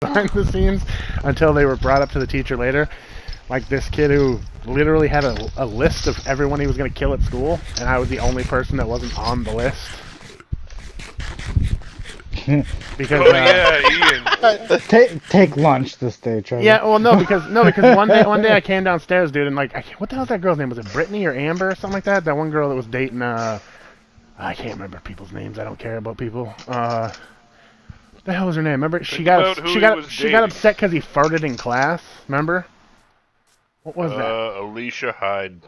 behind the scenes until they were brought up to the teacher later. Like this kid who literally had a list of everyone he was going to kill at school, and I was the only person that wasn't on the list. Because yeah, Ian. Take lunch this day, Trevor. Yeah, well, no, because one day I came downstairs, dude, and like, what the hell's that girl's name? Was it Brittany or Amber or something like that? That one girl that was dating I can't remember people's names. I don't care about people. What the hell was her name? Remember she got upset because he farted in class. Remember? What was that? Alicia Hyde.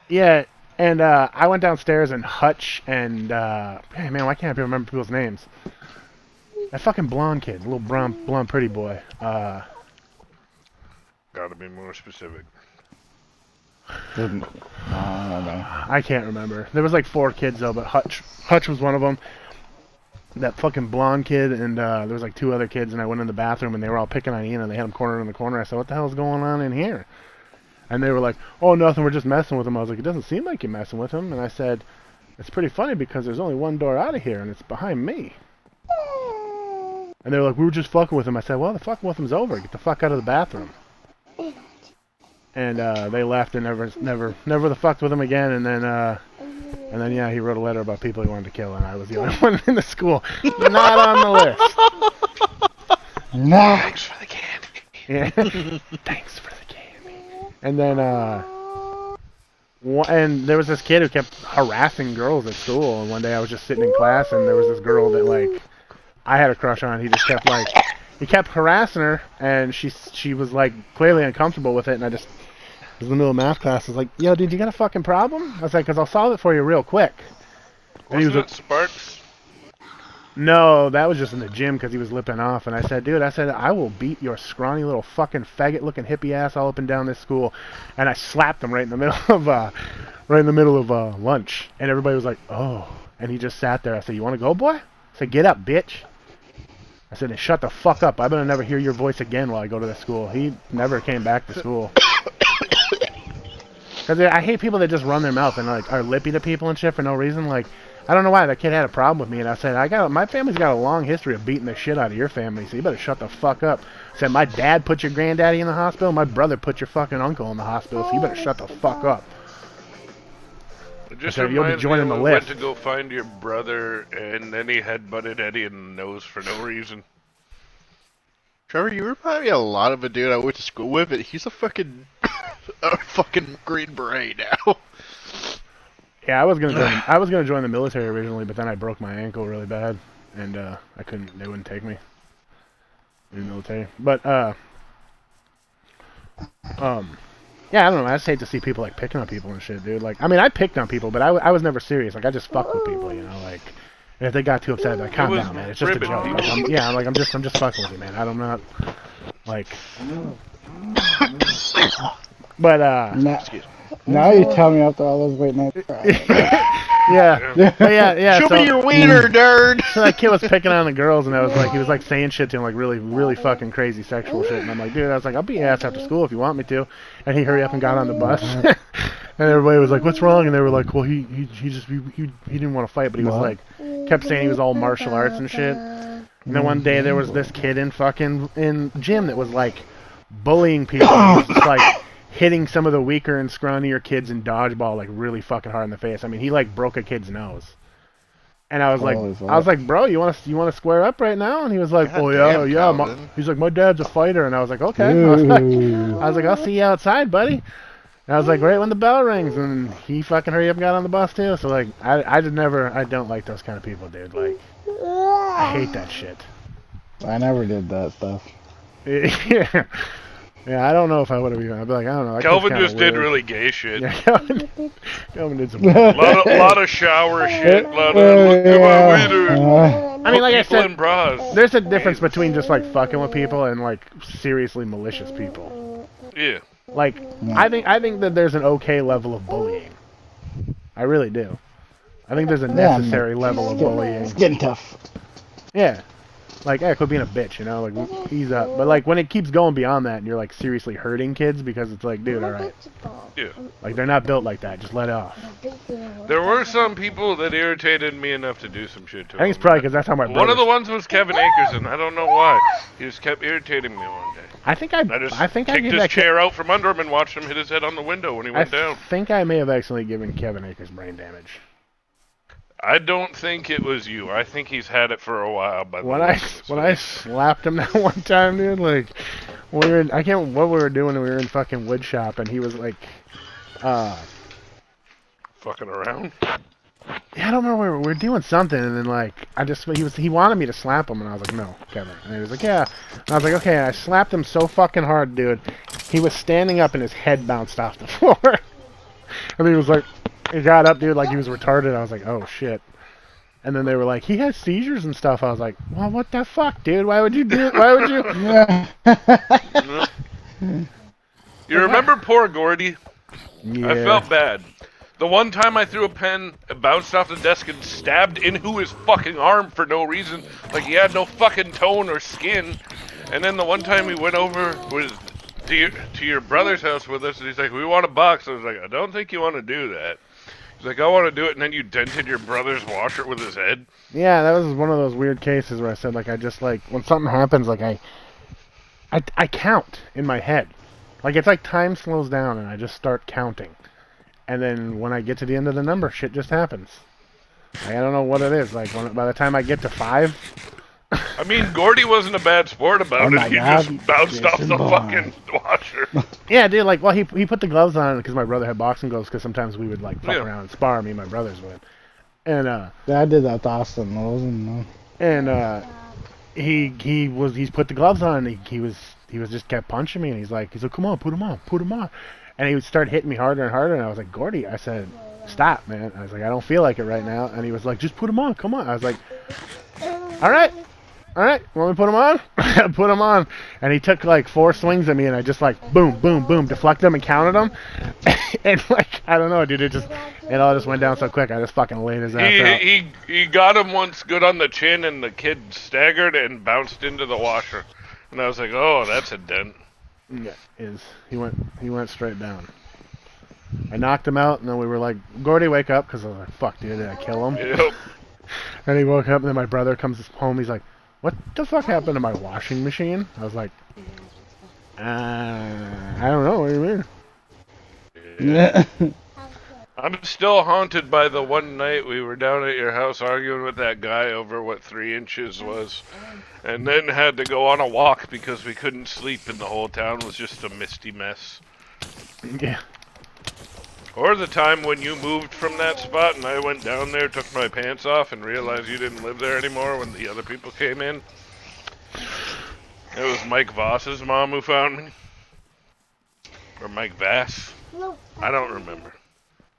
Yeah, and I went downstairs and Hutch and hey man, why can't I remember people's names? That fucking blonde kid, little blonde pretty boy. Gotta be more specific. I can't remember. There was like 4 kids though, but Hutch was one of them. That fucking blonde kid, and there was like 2 other kids, and I went in the bathroom, and they were all picking on Ian, and they had him cornered in the corner. I said, what the hell's going on in here? And they were like, oh, nothing, we're just messing with him. I was like, it doesn't seem like you're messing with him. And I said, it's pretty funny because there's only one door out of here, and it's behind me. And they were like, we were just fucking with him. I said, well, the fucking with him's over. Get the fuck out of the bathroom. And they left and never the fucked with him again. And then yeah, he wrote a letter about people he wanted to kill, and I was the only one in the school not on the list. No. Thanks for the candy. Yeah. Thanks for the candy. And then and there was this kid who kept harassing girls at school. And one day I was just sitting in class, and there was this girl that like I had a crush on. He just kept like he kept harassing her, and she was like clearly uncomfortable with it. And I just was in the middle of math class. I was like, yo, dude, you got a fucking problem? I was like, because I'll solve it for you real quick. And Wasn't he was it Sparks? No, that was just in the gym because he was lipping off. And I said, dude, I will beat your scrawny little fucking faggot-looking hippie ass all up and down this school. And I slapped him right in the middle of lunch. And everybody was like, oh. And he just sat there. I said, you want to go, boy? I said, get up, bitch. I said, shut the fuck up. I better never hear your voice again while I go to the school. He never came back to school. Because I hate people that just run their mouth and like are lippy to people and shit for no reason. Like, I don't know why that kid had a problem with me, and I said, my family's got a long history of beating the shit out of your family, so you better shut the fuck up. I said, my dad put your granddaddy in the hospital, my brother put your fucking uncle in the hospital, so you better shut the fuck up. It just said, you'll be reminds me joining when the we went list. to go find your brother, and then he headbutted Eddie in the nose for no reason. Trevor, you remind me a lot of a dude I went to school with, and he's a fucking Green Beret now. Yeah, I was gonna join the military originally, but then I broke my ankle really bad, and I couldn't. They wouldn't take me in the military. But yeah, I don't know. I just hate to see people like picking on people and shit, dude. Like, I mean, I picked on people, but I was never serious. Like, I just fuck with people, you know. Like, and if they got too upset, like, calm down, man. It's just a joke. Like, I'm just fucking with you, man. I'm not like. But Now you tell me after all those late nights. yeah. Show So, me your wiener, nerd. so that kid was picking on the girls, and he was like saying shit to him, like really fucking crazy sexual shit. And I'm like, dude, I was like, I'll beat your ass after school if you want me to. And he hurried up and got on the bus. And everybody was like, what's wrong? And they were like, well, he didn't want to fight, but he was like, kept saying he was all martial arts and shit. And then one day there was this kid in gym that was like bullying people. He was just like hitting some of the weaker and scrawnier kids in dodgeball like really fucking hard in the face. I mean, he like broke a kid's nose. And I was like, bro, you want to square up right now? And he was like, God oh damn, yeah. He's like, my dad's a fighter. And I was like, okay. I was like, I'll see you outside, buddy. And I was like, right when the bell rings, and he fucking hurried up and got on the bus too. So like, I don't like those kind of people, dude. Like, I hate that shit. I never did that stuff. Yeah. Yeah, I don't know if I would have even. I'd be like, I don't know. Kelvin just did really gay shit. Yeah, Kelvin did some. lot of shower shit. Lot of look at my wiener. I mean, like I People said, in bras. there's a difference between just like fucking with people and like seriously malicious people. Yeah. Like, I think that there's an okay level of bullying. I really do. I think there's a necessary level of bullying. It's getting tough. Yeah. Like, quit being a bitch, you know? Like, ease up. But, like, when it keeps going beyond that and you're, like, seriously hurting kids because it's like, dude, alright. Yeah. Like, they're not built like that. Just let it off. There were some people that irritated me enough to do some shit to I think it's them. probably because that's how my brother... One of the ones was Kevin Akers, and I don't know why. He just kept irritating me one day. I think I Kicked gave his that chair out from under him and watched him hit his head on the window when he went down. I think I may have accidentally given Kevin Akers brain damage. I don't think it was you. I think he's had it for a while. By the When way. I slapped him that one time, dude, like, we were in, I can't remember what we were doing, and we were in fucking wood shop, and he was like, Fucking around. yeah, I don't remember, we were doing something, and then, like, he wanted me to slap him, and I was like, no, Kevin. And he was like, yeah. And I was like, okay, and I slapped him so fucking hard, dude. He was standing up, and his head bounced off the floor. And he was like, he got up, dude, like he was retarded. I was like, oh, shit. And then they were like, he has seizures and stuff. I was like, well, what the fuck, dude? Why would you do it? Why would you? Yeah. You remember poor Gordy? Yeah. I felt bad. The one time I threw a pen, it bounced off the desk and stabbed into his fucking arm for no reason. Like he had no fucking tone or skin. And then the one time we went over to your brother's house with us, and he's like, we want a box. I was like, I don't think you want to do that. He's like, I want to do it, and then you dented your brother's washer with his head. Yeah, that was one of those weird cases where I said, like, I just, like, when something happens, like, I count in my head. Like, it's like time slows down, and I just start counting. And then when I get to the end of the number, shit just happens. Like, I don't know what it is. Like, by the time I get to 5... I mean, Gordy wasn't a bad sport about it. He just bounced off the fucking washer. Yeah, dude, like, well, he put the gloves on because my brother had boxing gloves because sometimes we would, like, fuck around and spar, me and my brothers would. And, Yeah, I did that to Austin. I wasn't, and, he's put the gloves on, and he was just kept punching me, and he's like, come on, put them on. And he would start hitting me harder and harder, and I was like, Gordy, I said, stop, man. I was like, I don't feel like it right now. And he was like, just put them on, come on. I was like, all right, want me to put them on? I put them on. And he took, like, 4 swings at me, and I just, like, boom, boom, boom, deflected them and counted them. And, like, I don't know, dude, it all just went down so quick. I just fucking laid his ass out. He got him once good on the chin, and the kid staggered and bounced into the washer. And I was like, oh, that's a dent. Yeah, he went straight down. I knocked him out, and then we were like, Gordy, wake up, because I was like, fuck, dude, did I kill him? Yep. And he woke up, and then my brother comes home, he's like, what the fuck happened to my washing machine? I was like, I don't know, what do you mean? Yeah. I'm still haunted by the one night we were down at your house arguing with that guy over what 3 inches was. And then had to go on a walk because we couldn't sleep and the whole town was just a misty mess. Yeah. Or the time when you moved from that spot and I went down there, took my pants off, and realized you didn't live there anymore when the other people came in. It was Mike Voss's mom who found me. Or Mike Vass. I don't remember.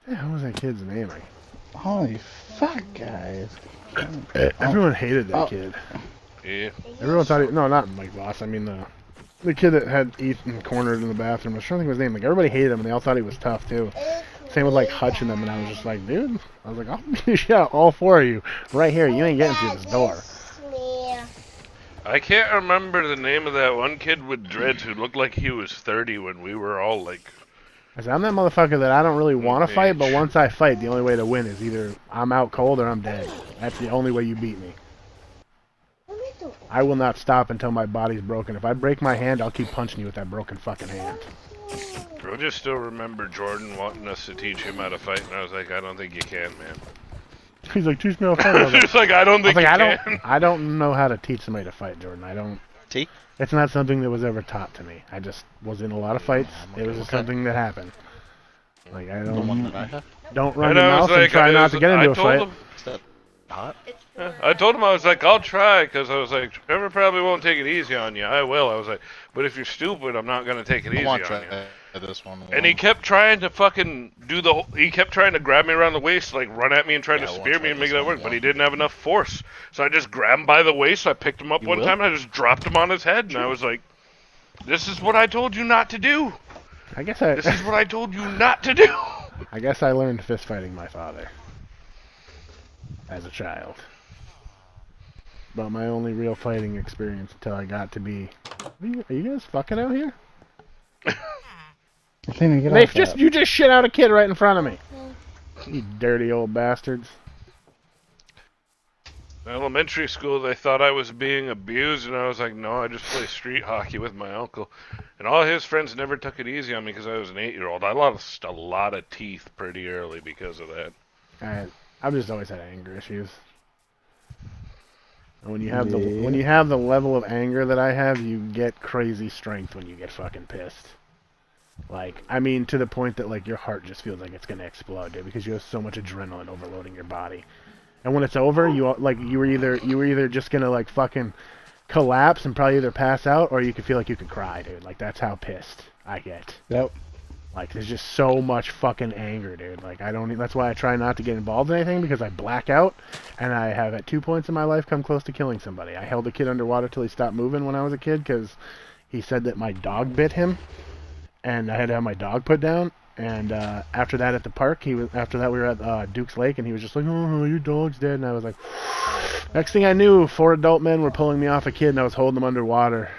Yeah, what was that kid's name? Holy fuck, guys. Everyone hated that kid. Yeah. Everyone thought no, not Mike Voss. I mean the kid that had Ethan cornered in the bathroom. I was trying to think of his name. Like, everybody hated him, and they all thought he was tough, too. Same with, like, Hutch and them, and I was just like, dude. I was like, I'll beat you out, all 4 of you. Right here. You ain't getting through this door. I can't remember the name of that one kid with dreads who looked like he was 30 when we were all, like... I said, I'm that motherfucker that I don't really want to fight, but once I fight, the only way to win is either I'm out cold or I'm dead. That's the only way you beat me. I will not stop until my body's broken. If I break my hand, I'll keep punching you with that broken fucking hand. I just still remember Jordan wanting us to teach him how to fight, and I was like, I don't think you can, man. He's like, teach me how to fight. I was Just like, I don't think you can. I don't know how to teach somebody to fight, Jordan. I don't. See? It's not something that was ever taught to me. I just was in a lot of fights. It was just something that happened. Like, I don't run your mouth and try not to get into a fight. I told him, I was like, I'll try, because I was like, Trevor probably won't take it easy on you. I will. I was like, but if you're stupid, I'm not going to take it easy on you. This one. And he kept trying to fucking he kept trying to grab me around the waist, like run at me and try to spear me and make that work, but he didn't have enough force. So I just grabbed him by the waist, I picked him up one time, and I just dropped him on his head, and I was like, this is what I told you not to do. This is what I told you not to do. I guess I learned fist fighting my father as a child. about my only real fighting experience until I got to be. Are you guys fucking out here? Athena, get They off just that. you just shit out a kid right in front of me. You dirty old bastards. In elementary school, they thought I was being abused, and I was like, no, I just play street hockey with my uncle. And all his friends never took it easy on me because I was an 8-year-old. I lost a lot of teeth pretty early because of that. I've just always had anger issues. And when you Yeah. have the level of anger that I have, you get crazy strength when you get fucking pissed. Like, I mean, to the point that like your heart just feels like it's gonna explode, dude, because you have so much adrenaline overloading your body. And when it's over, you were either just gonna like fucking collapse and probably either pass out, or you could feel like you could cry, dude. Like that's how pissed I get. Yep. Like there's just so much fucking anger, dude. Like I don't. That's why I try not to get involved in anything because I black out, and I have at 2 points in my life come close to killing somebody. I held a kid underwater till he stopped moving when I was a kid because he said that my dog bit him, and I had to have my dog put down. And after that at the park, after that we were at Duke's Lake, and he was just like, "Oh, your dog's dead." And I was like, next thing I knew, 4 adult men were pulling me off a kid, and I was holding them underwater.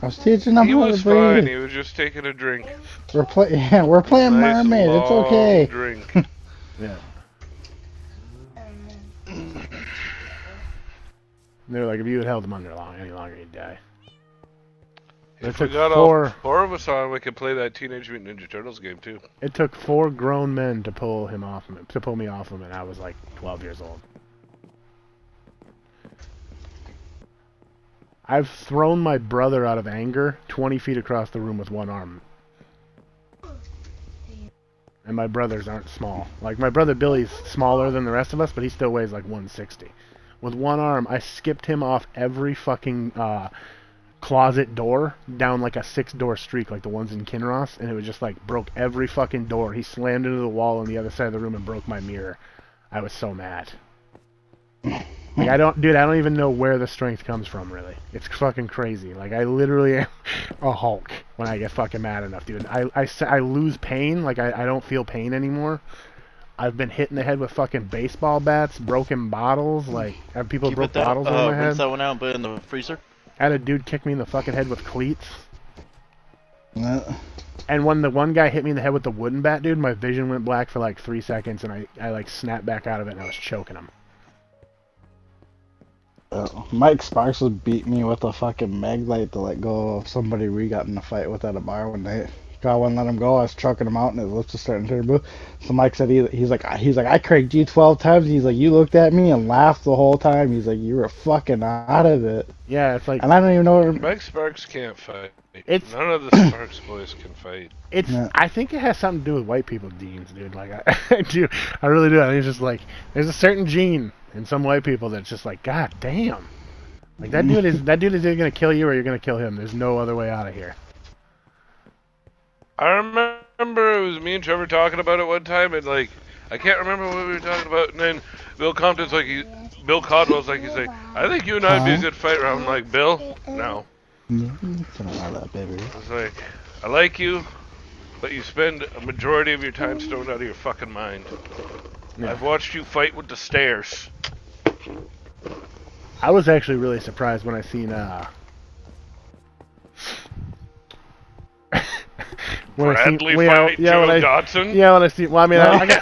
I was teaching him He how was to breathe. fine. He was just taking a drink. We're playing Nice mermaid. It's long okay. drink. Yeah. They were like, if you had held them under any longer, you'd die. If It we took got all 4 of us on, we could play that Teenage Mutant Ninja Turtles game too. It took 4 grown men to pull me off him, and I was like 12 years old. I've thrown my brother out of anger 20 feet across the room with one arm. And my brothers aren't small. Like, my brother Billy's smaller than the rest of us, but he still weighs like 160. With one arm, I skipped him off every fucking closet door down like a 6-door streak like the ones in Kinross, and it was just like broke every fucking door. He slammed into the wall on the other side of the room and broke my mirror. I was so mad. Like, I don't even know where the strength comes from, really. It's fucking crazy. Like, I literally am a Hulk when I get fucking mad enough, dude. I lose pain. Like, I don't feel pain anymore. I've been hit in the head with fucking baseball bats, broken bottles. Like, have people broke bottles on my head. Rinse that one out and put it in the freezer. I had a dude kick me in the fucking head with cleats. Yeah. And when the one guy hit me in the head with the wooden bat, dude, my vision went black for like 3 seconds, and I like snapped back out of it, and I was choking him. Mike Sparks would beat me with a fucking mag light to let go of somebody we got in a fight with at a bar one night. God wouldn't let him go. I was trucking him out, and his lips were starting to turn blue. So Mike said he's like I cranked you 12 times. He's like, you looked at me and laughed the whole time. He's like, you were fucking out of it. Yeah, it's like And I don't even know what. Mike Sparks can't fight. It's- None of the Sparks boys can fight. it's. Yeah. I think it has something to do with white people genes, dude. Like I do, I really do. I think it's just like there's a certain gene in some white people that's just like, God damn. Like that dude is either gonna kill you or you're gonna kill him. There's no other way out of here. I remember it was me and Trevor talking about it one time, and like I can't remember what we were talking about. And then Bill Compton's like, Bill Caldwell's like, he's like, I think you and I'd be a good fighter. I'm like, Bill, no. That baby. I was like, I like you, but you spend a majority of your time stoned out of your fucking mind. Yeah. I've watched you fight with the stairs. I was actually really surprised when I seen Bradley fight Joe Dodson. Yeah, when I see. Well, I mean, I guess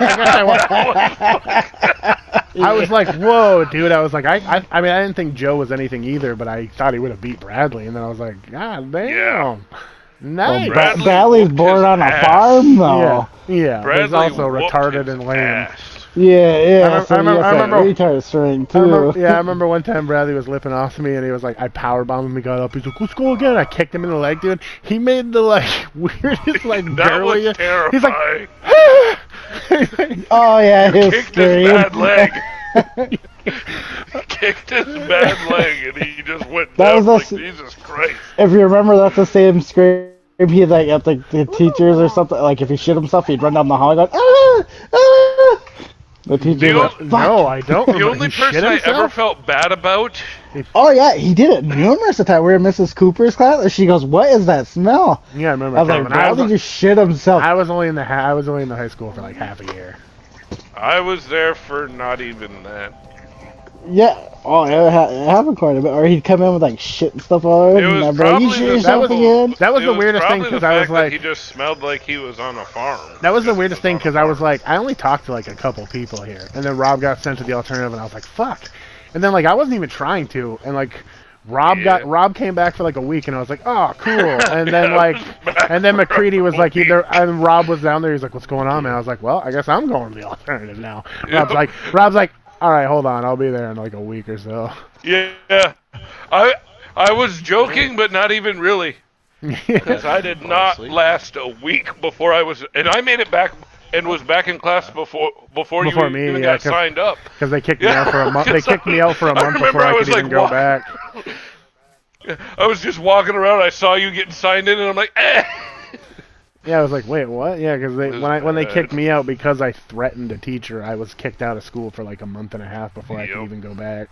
I was like, whoa, dude. I was like, I mean, I didn't think Joe was anything either, but I thought he would have beat Bradley, and then I was like, God damn, Yeah. nice. Bradley Bradley's whooped born his on a ass. farm though. Yeah, yeah. But he's Bradley also whooped retarded his and lame. ass. Yeah. I remember- retard string too. I remember one time Bradley was lipping off to me, and he was like, I powerbombed him. He got up. He's like, let's go again. I kicked him in the leg, dude. He made the like weirdest like That was girly. terrifying. He's like, Oh yeah, his Kicked his scream. bad leg. Kicked his bad leg, and he just went That down was like, Jesus Christ. If you remember, that's the same scream he like at the teachers or something. Like if he shit himself, he'd run down the hall and go, ah, ah. The teacher The was only- like, no, I don't. The remember. only He shit person I ever himself? felt bad about. oh yeah, he did it numerous of times. We were in Mrs. Cooper's class, and she goes, "What is that smell?" Yeah, I remember. I was that like, one. "Bradley just shit himself." I was only in the high school for like half a year. I was there for not even that. Yeah. Oh, it happened quite a bit. Or he'd come in with like shit and stuff all over, It and was I'd be like, "You probably shit the yourself again." That was it the was weirdest thing probably the because I was fact that he like, just smelled like he was on a farm. that was the 'cause he weirdest thing on a because I was farm. like, I only talked to like a couple people here, and then Rob got sent to the alternative, and I was like, fuck. And then like I wasn't even trying to, and like Yeah. Rob came back for like a week, and I was like, oh cool. And then Yeah, I like, was back and then for McCready was a like, week. and Rob was down there. He's like, what's going on, man? I was like, well, I guess I'm going to the alternative now. Yep. Rob's like, all right, hold on, I'll be there in like a week or so. Yeah. I was joking, but not even really. Because I did not Honestly. last a week before I was, and I made it back and was back in class before Before you me, even yeah, got signed up. Because they kicked me out for a month. They 'Cause kicked me out for a I month remember before I was could even like, go "What?" back. I was just walking around. I saw you getting signed in, and I'm like, eh. Yeah, I was like, wait, what? Yeah, because It was when they bad. kicked me out because I threatened a teacher, I was kicked out of school for like a month and a half before I could Yep. even go back.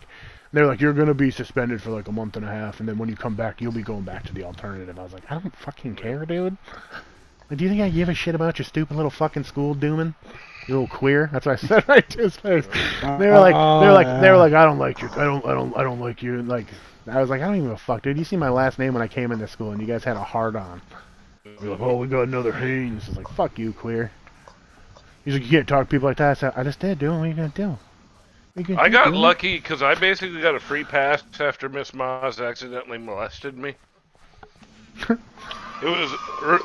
They were like, you're gonna be suspended for like a month and a half, and then when you come back, you'll be going back to the alternative. I was like, I don't fucking care, dude. Like, do you think I give a shit about your stupid little fucking school, Dooman? You little queer. That's what I said right to his face. They were like, I don't like you. I don't like you. Like, I was like, I don't even give a fuck, dude. You see my last name when I came into school, and you guys had a hard on. You're like, oh, we got another Haynes. I was like, fuck you, queer. He's like, you can't talk to people like that. I said, I just did, dude. What are you gonna do? I got lucky because I basically got a free pass after Miss Moz accidentally molested me. It was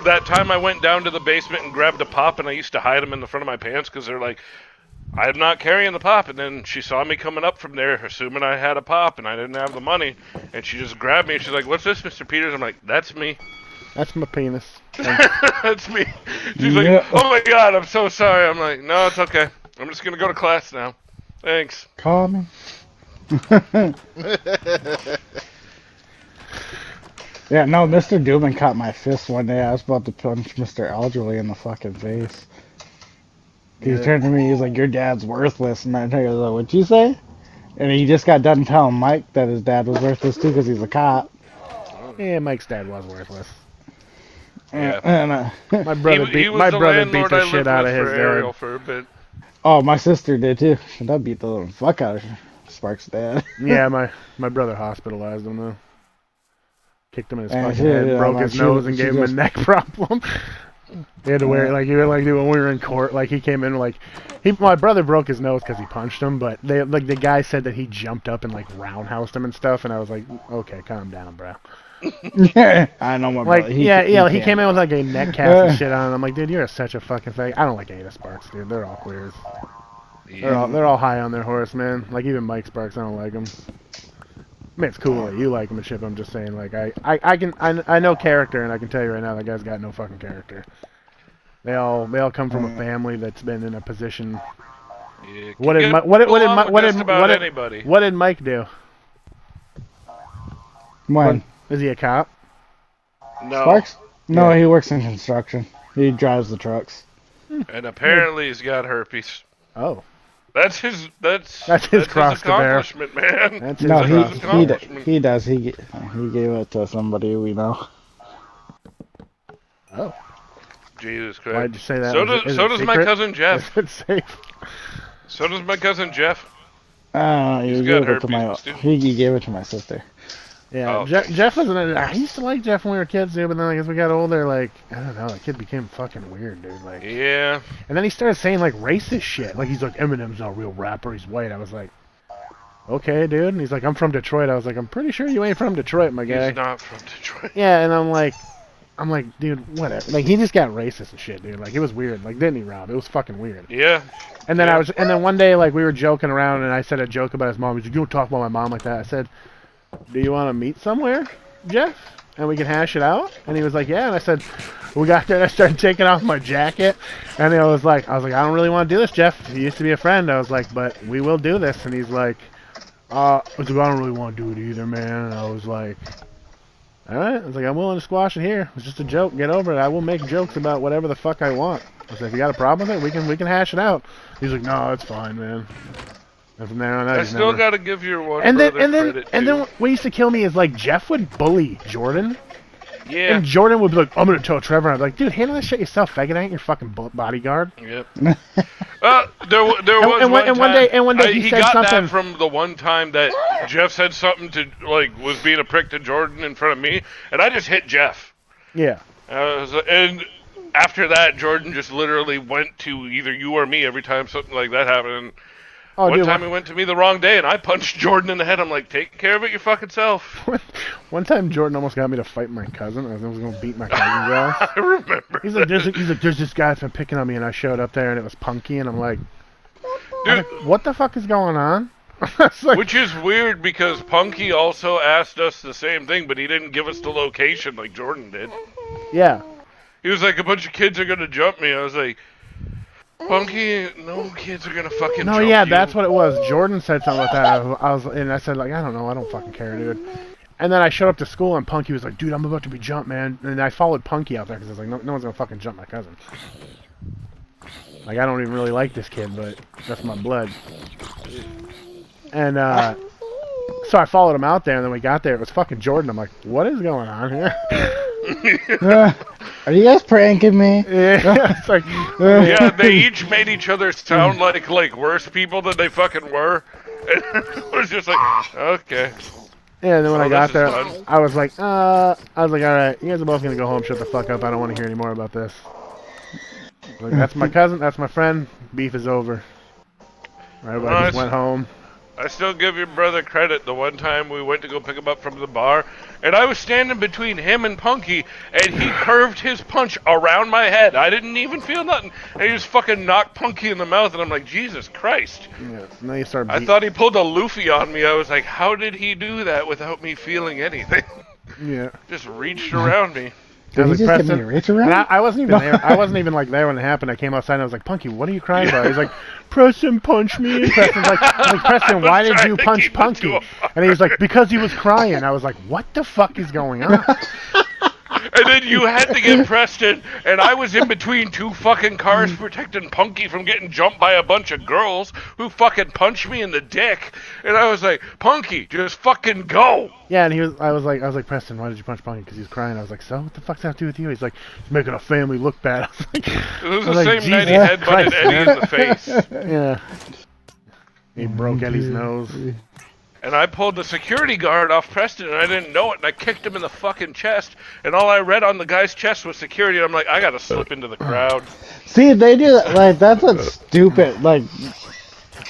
that time I went down to the basement and grabbed a pop, and I used to hide them in the front of my pants because they're like, I'm not carrying the pop. And then she saw me coming up from there, assuming I had a pop, and I didn't have the money. And she just grabbed me, and she's like, what's this, Mr. Peters? I'm like, that's me. That's my penis. That's me. She's Yeah. like, oh my god, I'm so sorry. I'm like, no, it's okay. I'm just going to go to class now. Thanks. Call me. Yeah, no, Mr. Dooman caught my fist one day. I was about to punch Mr. Algerly in the fucking face. He Yeah. turned to me, he's like, your dad's worthless. And I was like, what'd you say? And he just got done telling Mike that his dad was worthless too because he's a cop. Yeah, Mike's dad was worthless. Yeah. My brother He beat was my the brother beat landlord the I shit lived out of with his for dad. Ariel for a bit. Oh, my sister did too. And I beat the little fuck out of Sparks' dad. Yeah, my brother hospitalized him though. Kicked him in his And fucking she- head, yeah, broke like, his she- nose, and she gave him a just- neck problem. He had to wear like he would like do when we were in court. Like he came in like my brother broke his nose because he punched him, but they like the guy said that he jumped up and like roundhoused him and stuff, and I was like, okay, calm down, bro. I know my Like brother. he came in with like a neck cast and Uh. shit on, and I'm like, dude, you're such a fucking fake. I don't like any of the Sparks, dude. They're all queers. Yeah. They're all high on their horse, man. Like even Mike Sparks, I don't like him. I mean, it's cool that you like him and shit. But I'm just saying, like I know character, and I can tell you right now, that guy's got no fucking character. They all come from a family that's been in a position. Yeah, What did can Mi- get what did along Mi- with what just did about what did anybody. what did Mike do? When? Is he a cop? No. Sparks? No, Yeah. he works in construction. He drives the trucks. And apparently he's got herpes. Oh, That's his cross to bear. accomplishment, man. that's his No, cross his to he bear. accomplishment. he does. He gave it to somebody we know. Oh, Jesus why'd Christ. you say that? So Is does it my secret? cousin Jeff. Is it safe? So does my cousin Jeff. He got gave it to my herpes, too. he gave it to my sister. Yeah, Oh, Jeff wasn't. I used to like Jeff when we were kids, dude. But then, like, as we got older, like, I don't know, the kid became fucking weird, dude. Like, Yeah. and then he started saying like racist shit. Like, he's like, Eminem's not a real rapper. He's white. I was like, okay, dude. And he's like, I'm from Detroit. I was like, I'm pretty sure you ain't from Detroit, my guy. He's not from Detroit. Yeah, and I'm like, dude, whatever. Like, he just got racist and shit, dude. Like, it was weird. Like, didn't he, Rob? It was fucking weird. Yeah. And then Yeah. and then one day, like, we were joking around, and I said a joke about his mom. He's like, you don't talk about my mom like that. I said, do you want to meet somewhere, Jeff? And we can hash it out? And he was like, yeah. And I said, we got there, and I started taking off my jacket. And I was like, I don't really want to do this, Jeff. He used to be a friend. I was like, but we will do this. And he's like, I don't really want to do it either, man. And I was like, all right. I was like, I'm willing to squash it here. It's just a joke. Get over it. I will make jokes about whatever the fuck I want. I was like, if you got a problem with it, we can hash it out. He's like, no, it's fine, man. And from there on out, I he's still never... gotta give your one And then brother and then credit and too. then what used to kill me is like Jeff would bully Jordan, Yeah. And Jordan would be like, I'm gonna tell Trevor. I'd be like, dude, handle this shit yourself, faggot. I ain't your fucking bodyguard. Yep. There was and one day he said got something. that from the one time that Jeff said something to, like, was being a prick to Jordan in front of me, and I just hit Jeff. Yeah. And after that, Jordan just literally went to either you or me every time something like that happened. Oh, One dude, time he went to me the wrong day, and I punched Jordan in the head. I'm like, take care of it your fucking self. one time Jordan almost got me to fight my cousin. I was gonna beat my cousin's ass. I remember. He's like, there's this guy that's been picking on me, and I showed up there, and it was Punky, and I'm like, Dude, what the fuck is going on? It's like, which is weird because Punky also asked us the same thing, but he didn't give us the location like Jordan did. yeah. He was like, a bunch of kids are gonna jump me. I was like, Punky, no kids are gonna fucking No, jump yeah, you. that's what it was. Jordan said something like that. I said like, I don't know, I don't fucking care, dude. And then I showed up to school, and Punky was like, dude, I'm about to be jumped, man. And I followed Punky out there because I was like, no one's gonna fucking jump my cousin. Like, I don't even really like this kid, but that's my blood. And so I followed him out there, and then we got there. It was fucking Jordan. I'm like, what is going on here? Are you guys pranking me? Yeah, it's like, Yeah, they each made each other sound like worse people than they fucking were. And it was just like, okay. yeah. And then when I Oh, got this there, is fun. I was like, all right, you guys are both gonna go home. Shut the fuck up. I don't want to hear any more about this. Like, that's my cousin. That's my friend. Beef is over. Everybody just went home. I still give your brother credit. The one time we went to go pick him up from the bar, and I was standing between him and Punky, and he curved his punch around my head. I didn't even feel nothing. And he just fucking knocked Punky in the mouth, and I'm like, Jesus Christ. Yeah. And then you start. I thought he pulled a Luffy on me. I was like, how did he do that without me feeling anything? Yeah. Just reached around me. I Did was he like, just give me a Preston, reach around? and I wasn't even there. I wasn't even like there when it happened. I came outside and I was like, Punky, what are you crying about? He's like, Preston punched me. And Preston's like, I'm like, Preston, why did you punch Punky? And he was like, because he was crying. I was like, what the fuck is going on? And then you had to get Preston, and I was in between two fucking cars protecting Punky from getting jumped by a bunch of girls who fucking punched me in the dick. And I was like, Punky, just fucking go. Yeah, and I was like, Preston, why did you punch Punky? Because he was crying. I was like, so what the fuck's that have to do with you? He's like, he's making a family look bad. I was like, It was I the was same like, night he Jesus headbutted Christ, Eddie man. in the face. Yeah. He broke Eddie's nose. And I pulled the security guard off Preston, and I didn't know it, and I kicked him in the fucking chest. And all I read on the guy's chest was security. And I'm like, I gotta slip into the crowd. See, they do that. Like, that's a stupid. Like,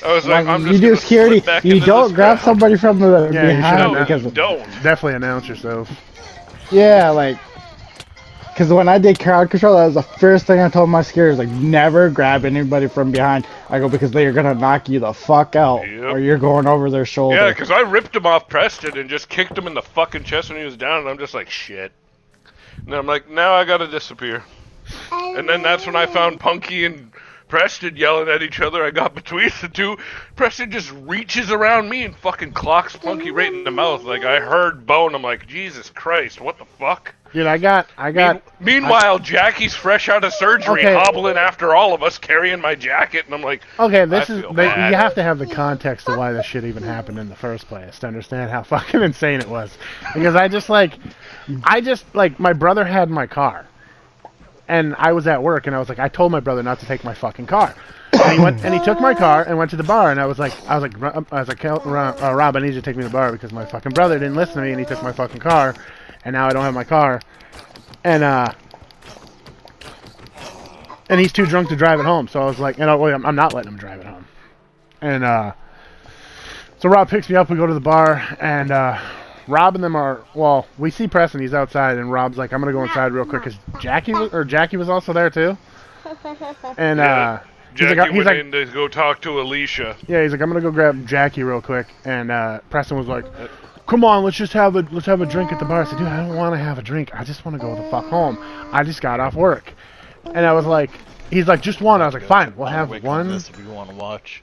I was like, I'm you just do gonna security. slip back You into don't this grab crowd. somebody from the Yeah, you behind shouldn't. No, because you don't. Definitely announce yourself. yeah, like. Because when I did crowd control, that was the first thing I told my skiers, like, never grab anybody from behind. I go, because they are going to knock you the fuck out, Yep. or you're going over their shoulder. Yeah, because I ripped him off Preston and just kicked him in the fucking chest when he was down, and I'm just like, shit. And I'm like, now I gotta disappear. And then that's when I found Punky and Preston yelling at each other. I got between the two. Preston just reaches around me and fucking clocks Punky right in the mouth. Like, I heard bone. I'm like, Jesus Christ, what the fuck? Dude, I got. Meanwhile, Jackie's fresh out of surgery, Okay. hobbling after all of us, carrying my jacket, and I'm like, Okay, this I is. feel bad. You have to have the context of why this shit even happened in the first place to understand how fucking insane it was. Because I just my brother had my car, and I was at work, and I was like, I told my brother not to take my fucking car. And he took my car and went to the bar, and I was like, Rob, I need you to take me to the bar because my fucking brother didn't listen to me, and he took my fucking car, and now I don't have my car, and he's too drunk to drive it home. So I was like, I'm not letting him drive it home. And so Rob picks me up, we go to the bar, and Rob and them we see Preston, he's outside, and Rob's like, I'm gonna go inside real quick, because Jackie was also there too. And Yeah. Jackie he's went like, in to go talk to Alicia. yeah, he's like, I'm gonna go grab Jackie real quick, and Preston was like, come on, let's have a drink at the bar. I said, dude, I don't want to have a drink. I just want to go the fuck home. I just got off work. And I was like, he's like, just one. I was like, fine, we'll have one If you want to watch.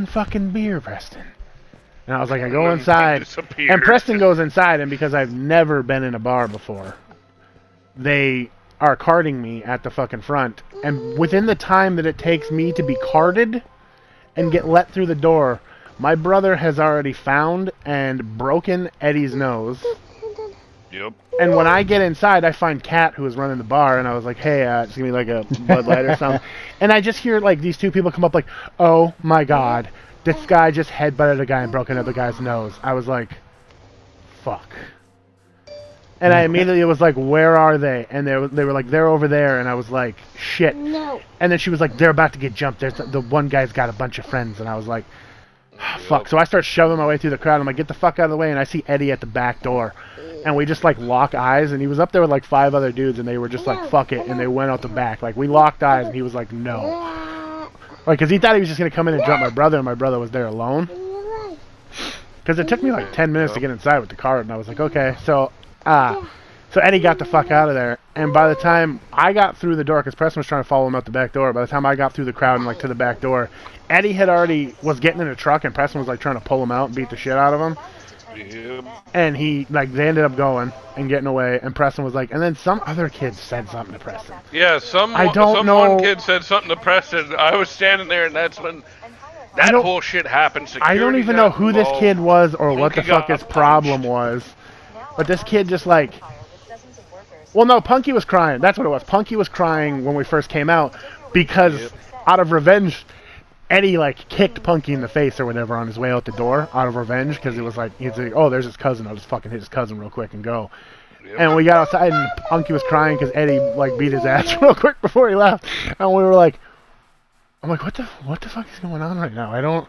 fucking beer, Preston. And I was like, I go inside, Disappeared. and Preston goes inside, and because I've never been in a bar before, they are carding me at the fucking front. And within the time that it takes me to be carded and get let through the door, my brother has already found and broken Eddie's nose. Yep. And when I get inside, I find Kat, who was running the bar, and I was like, hey, just give me like a Bud Light or something. And I just hear like these two people come up like, oh my god, this guy just headbutted a guy and broke another guy's nose. I was like, fuck. And I immediately was like, where are they? And they were like, they're over there. And I was like, shit. No. And then she was like, they're about to get jumped. There's the one guy's got a bunch of friends. And I was like, fuck. So I start shoving my way through the crowd. I'm like, get the fuck out of the way. And I see Eddie at the back door. And we just like lock eyes. And he was up there with like 5 other dudes. And they were just like, fuck it. And they went out the back. Like, we locked eyes. And he was like, no. Like, because he thought he was just going to come in and jump my brother. And my brother was there alone. Because it took me like 10 minutes to get inside with the card. And I was like, okay. So Eddie got the fuck out of there, and by the time I got through the door, because Preston was trying to follow him out the back door, by the time I got through the crowd and like to the back door, Eddie had already was getting in a truck, and Preston was like trying to pull him out and beat the shit out of him. Yep. And he like they ended up going and getting away, and Preston was like, and then some other kid said something to Preston. Yeah, I don't know. one kid said something to Preston. I was standing there, and that's when that whole shit happened. I don't even know who this kid was or what the fuck his problem was, but this kid just like. Well, no, Punky was crying. That's what it was. Punky was crying when we first came out because out of revenge, Eddie, like, kicked Punky in the face or whatever on his way out the door out of revenge because it was like, he's like, oh, there's his cousin. I'll just fucking hit his cousin real quick and go. Yep. And we got outside and Punky was crying because Eddie, like, beat his ass real quick before he left. And we were like, I'm like, what the fuck is going on right now?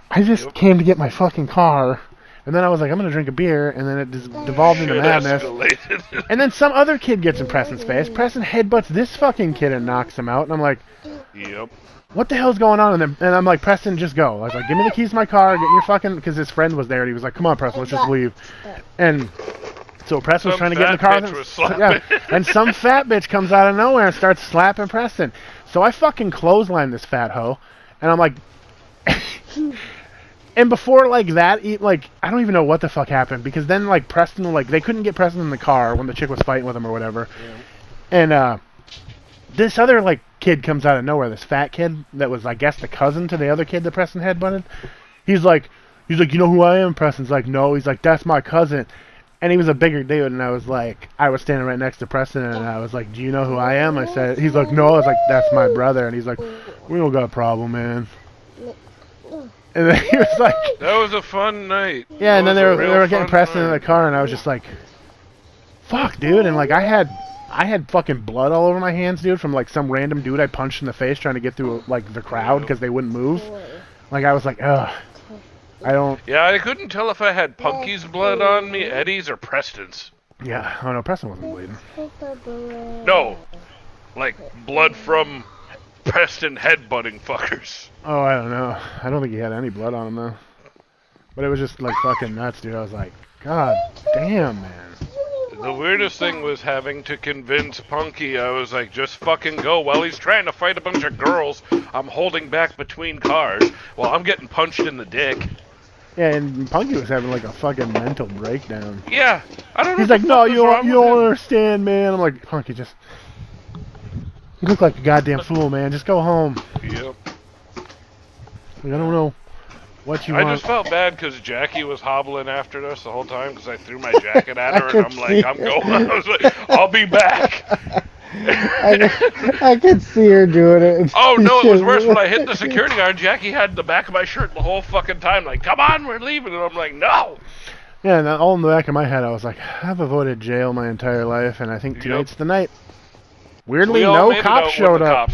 I just came to get my fucking car. And then I was like, I'm going to drink a beer, and then it just devolved into madness. And then some other kid gets in Preston's face. Preston headbutts this fucking kid and knocks him out. And I'm like, yep. What the hell's going on? And I'm like, Preston, just go. I was like, give me the keys to my car, get in your fucking... Because his friend was there, and he was like, come on, Preston, let's just leave. And so Preston was trying to get in the car. Yeah, and some fat bitch comes out of nowhere and starts slapping Preston. So I fucking clothesline this fat hoe. And I'm like... And before, like, that, like, I don't even know what the fuck happened. Because then, like, Preston, like, they couldn't get Preston in the car when the chick was fighting with him or whatever. Yeah. And, this other, like, kid comes out of nowhere. This fat kid that was, I guess, the cousin to the other kid that Preston headbutted. He's like, you know who I am? Preston's like, no. He's like, that's my cousin. And he was a bigger dude. And I was like, I was standing right next to Preston. And I was like, do you know who I am? I said, he's like, no. I was like, that's my brother. And he's like, we don't got a problem, man. And then he was like... That was a fun night. Yeah, and then they were getting Preston in the car, and I was just like... Fuck, dude. And, like, I had fucking blood all over my hands, dude, from, like, some random dude I punched in the face trying to get through, like, the crowd because they wouldn't move. Like, I was like, ugh. I don't... Yeah, I couldn't tell if I had Punky's blood on me, Eddie's, or Preston's. Yeah, oh no, Preston wasn't bleeding. No. Like, blood from... Preston headbutting fuckers. Oh, I don't know. I don't think he had any blood on him, though. But it was just, like, fucking nuts, dude. I was like, God damn, man. The weirdest thing was having to convince Punky. I was like, just fucking go. While he's trying to fight a bunch of girls, I'm holding back between cars while I'm getting punched in the dick. Yeah, and Punky was having, like, a fucking mental breakdown. Yeah. I don't know. He's like, no, you don't understand, man. I'm like, Punky, just... You look like a goddamn fool, man. Just go home. Yep. I don't know what you want. I just felt bad because Jackie was hobbling after us the whole time because I threw my jacket at her and I'm like, I'm going. I was like, I'll be back. I could see her doing it. Oh, no, it was worse when I hit the security guard. Jackie had the back of my shirt the whole fucking time. Like, come on, we're leaving. And I'm like, no. Yeah, and all in the back of my head, I was like, I've avoided jail my entire life, and I think tonight's the night. Weirdly, no cops showed up.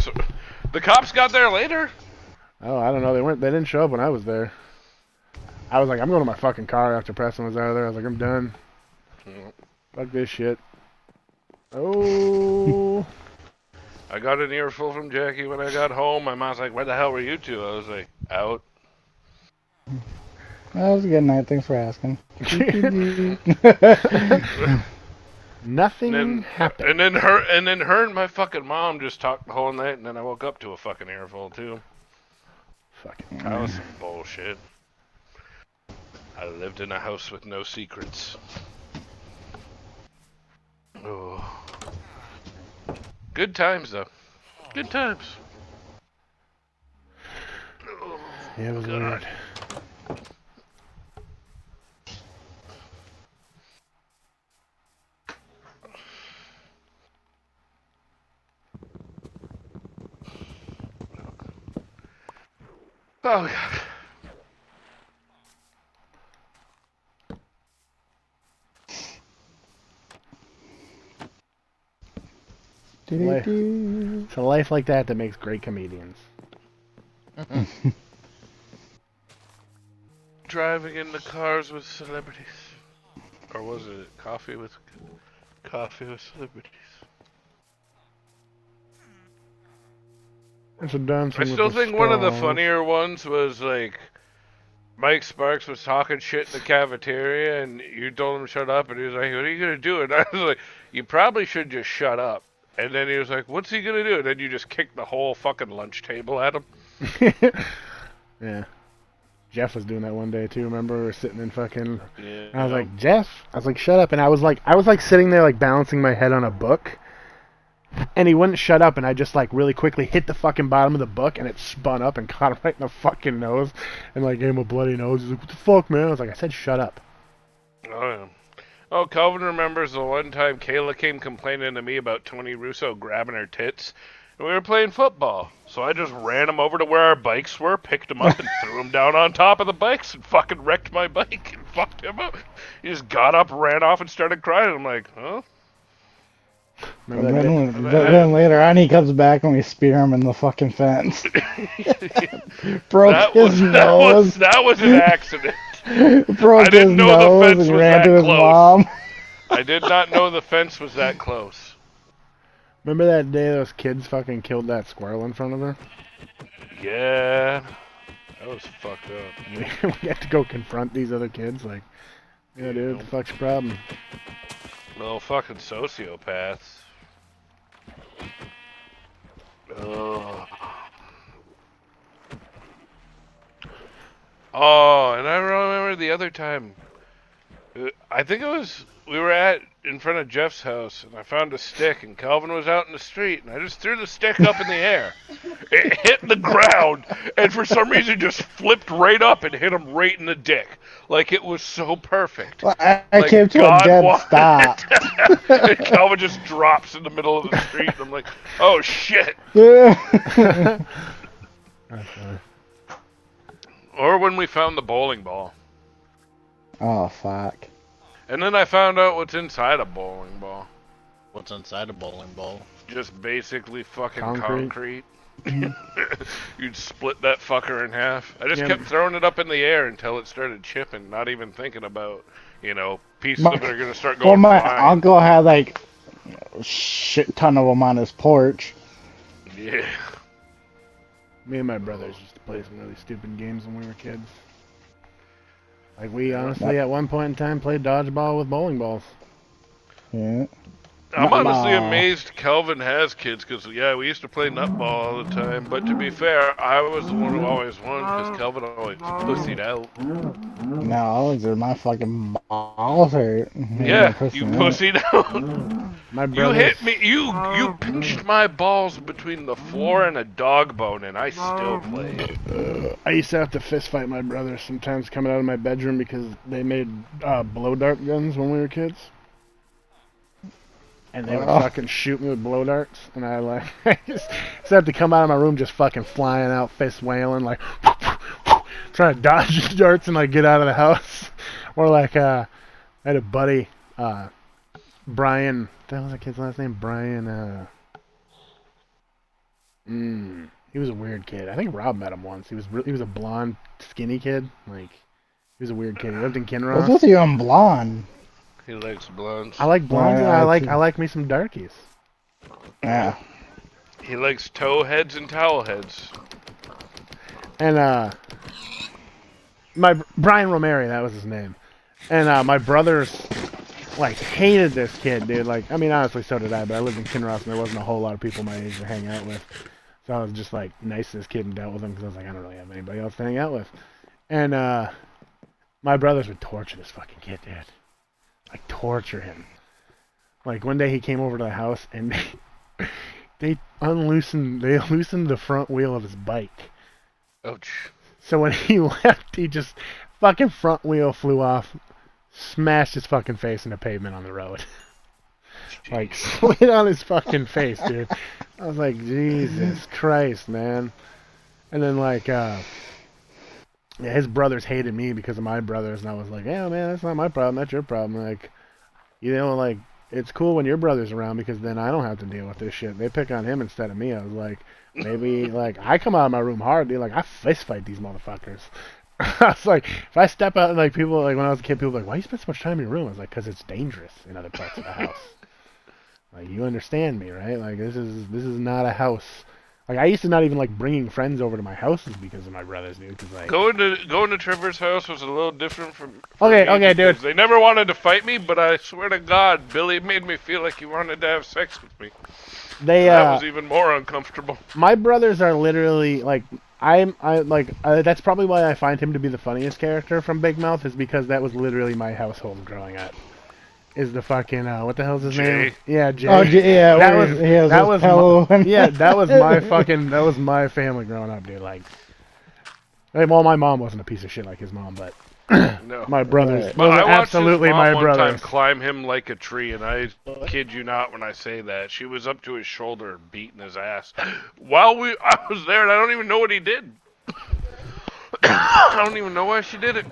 The cops got there later? Oh, I don't know. They didn't show up when I was there. I was like, I'm going to my fucking car after Preston was out of there. I was like, I'm done. Fuck this shit. Oh. I got an earful from Jackie when I got home. My mom's like, where the hell were you two? I was like, out. That was a good night. Thanks for asking. Nothing happened. And then her and my fucking mom just talked the whole night, and then I woke up to a fucking earful too. Fucking. That was some bullshit. I lived in a house with no secrets. Oh. Good times though. Good times. Oh, yeah, it was weird. Oh god. Life. It's a life like that that makes great comedians. Driving in the cars with celebrities. Or was it coffee with celebrities? It's a dancing I still with the think one of the stars. funnier ones was like Mike Sparks was talking shit in the cafeteria and you told him to shut up and he was like, what are you gonna do? And I was like, you probably should just shut up. And then he was like, what's he gonna do? And then you just kicked the whole fucking lunch table at him. Yeah. Jeff was doing that one day too. Remember, we were sitting in fucking. Yeah. I was like, Jeff. I was like, shut up. And I was like sitting there like balancing my head on a book, and he wouldn't shut up. And I just like really quickly hit the fucking bottom of the book, and it spun up and caught him right in the fucking nose, and like gave him a bloody nose. He's like, what the fuck, man? I was like, I said, shut up. Oh yeah. Oh, Calvin remembers the one time Kayla came complaining to me about Tony Russo grabbing her tits. And we were playing football. So I just ran him over to where our bikes were, picked him up, and threw him down on top of the bikes and fucking wrecked my bike and fucked him up. He just got up, ran off, and started crying. I'm like, huh? Remember And that day? then later on, he comes back and we spear him in the fucking fence. Broke his nose. That was an accident. Broke I didn't his know the nose fence and was ran that to his close. mom. I did not know the fence was that close. Remember that day those kids fucking killed that squirrel in front of her? Yeah. That was fucked up. We had to go confront these other kids. Like, yeah, dude, what the fuck's your problem? Little fucking sociopaths. Ugh. Oh, and I remember the other time. I think it was we were in front of Jeff's house, and I found a stick, and Calvin was out in the street, and I just threw the stick up in the air. It hit the ground, and for some reason just flipped right up and hit him right in the dick. Like it was so perfect. Well, I Like came to God a dead wanted stop. it. And Calvin just drops in the middle of the street, and I'm like, oh shit. That's funny. Or when we found the bowling ball. Oh, fuck. And then I found out what's inside a bowling ball. What's inside a bowling ball? Just basically fucking Concrete. concrete. You'd split that fucker in half. I just Yeah. kept throwing it up in the air until it started chipping, not even thinking about, pieces of it are going to start Well, going my flying. uncle had, like, a shit ton of them on his porch. Yeah. Me and my brothers used to play some really stupid games when we were kids. Like, we honestly, at one point in time, played dodgeball with bowling balls. Yeah. I'm honestly Nutball. amazed Kelvin has kids, because, yeah, we used to play nutball all the time. But to be fair, I was the one who always won, because Kelvin always pussied out. No, my fucking balls hurt. Yeah, you pussied out. My You brothers, hit me. You pinched my balls between the floor and a dog bone, and I still played. I used to have to fist fight my brothers sometimes coming out of my bedroom because they made blow dart guns when we were kids. And they would Oh. fucking shoot me with blow darts, and I just had to come out of my room just fucking flying out, fist wailing, like trying to dodge the darts and like get out of the house. Or like I had a buddy, Brian. What the hell was that kid's last name? Brian. He was a weird kid. I think Rob met him once. He was a blonde, skinny kid. Like he was a weird kid. He lived in Kinross. What's with you on blonde? He likes blondes. I like blondes, and Yeah, I like me some darkies. Yeah. He likes toe heads and towel heads. And Brian Romeri, that was his name. And my brothers like hated this kid, dude. Like, I mean, honestly, so did I. But I lived in Kinross, and there wasn't a whole lot of people my age to hang out with. So I was just like nice to this kid and dealt with him because I was like, I don't really have anybody else to hang out with. And my brothers would torture this fucking kid, dude. Like torture him. Like one day he came over to the house and they loosened the front wheel of his bike. Ouch. So when he left, he just fucking front wheel flew off, smashed his fucking face in the pavement on the road. Like slid on his fucking face, dude. I was like, Jesus Christ, man. And then like Yeah, his brothers hated me because of my brothers, and I was like, yeah, man, that's not my problem. That's your problem. Like, like, it's cool when your brother's around because then I don't have to deal with this shit. They pick on him instead of me. I was like, maybe, like, I come out of my room hard, dude. Like, I fist fight these motherfuckers. I was like, if I step out and, like, people, like, when I was a kid, people were like, why you spend so much time in your room? I was like, because it's dangerous in other parts of the house. Like, you understand me, right? Like, this is not a house. Like, I used to not even like bringing friends over to my houses because of my brothers, dude. Cause like, Going to Trevor's house was a little different for okay, me okay, dude. because they never wanted to fight me, but I swear to God, Billy made me feel like he wanted to have sex with me. They That was even more uncomfortable. my brothers are literally like that's probably why I find him to be the funniest character from Big Mouth is because that was literally my household growing up. Is the fucking what the hell's his Jay. name? Yeah, Jay. Oh, yeah, that where was he has that his was pillow my, and- yeah, that was my fucking that was my family growing up, dude. Like, well, my mom wasn't a piece of shit like his mom, but No. my brothers, Right. But those I are watched absolutely his mom my one time brothers. climb him like a tree, and I kid you not when I say that. She was up to his shoulder beating his ass. I was there, and I don't even know what he did. I don't even know why she did it.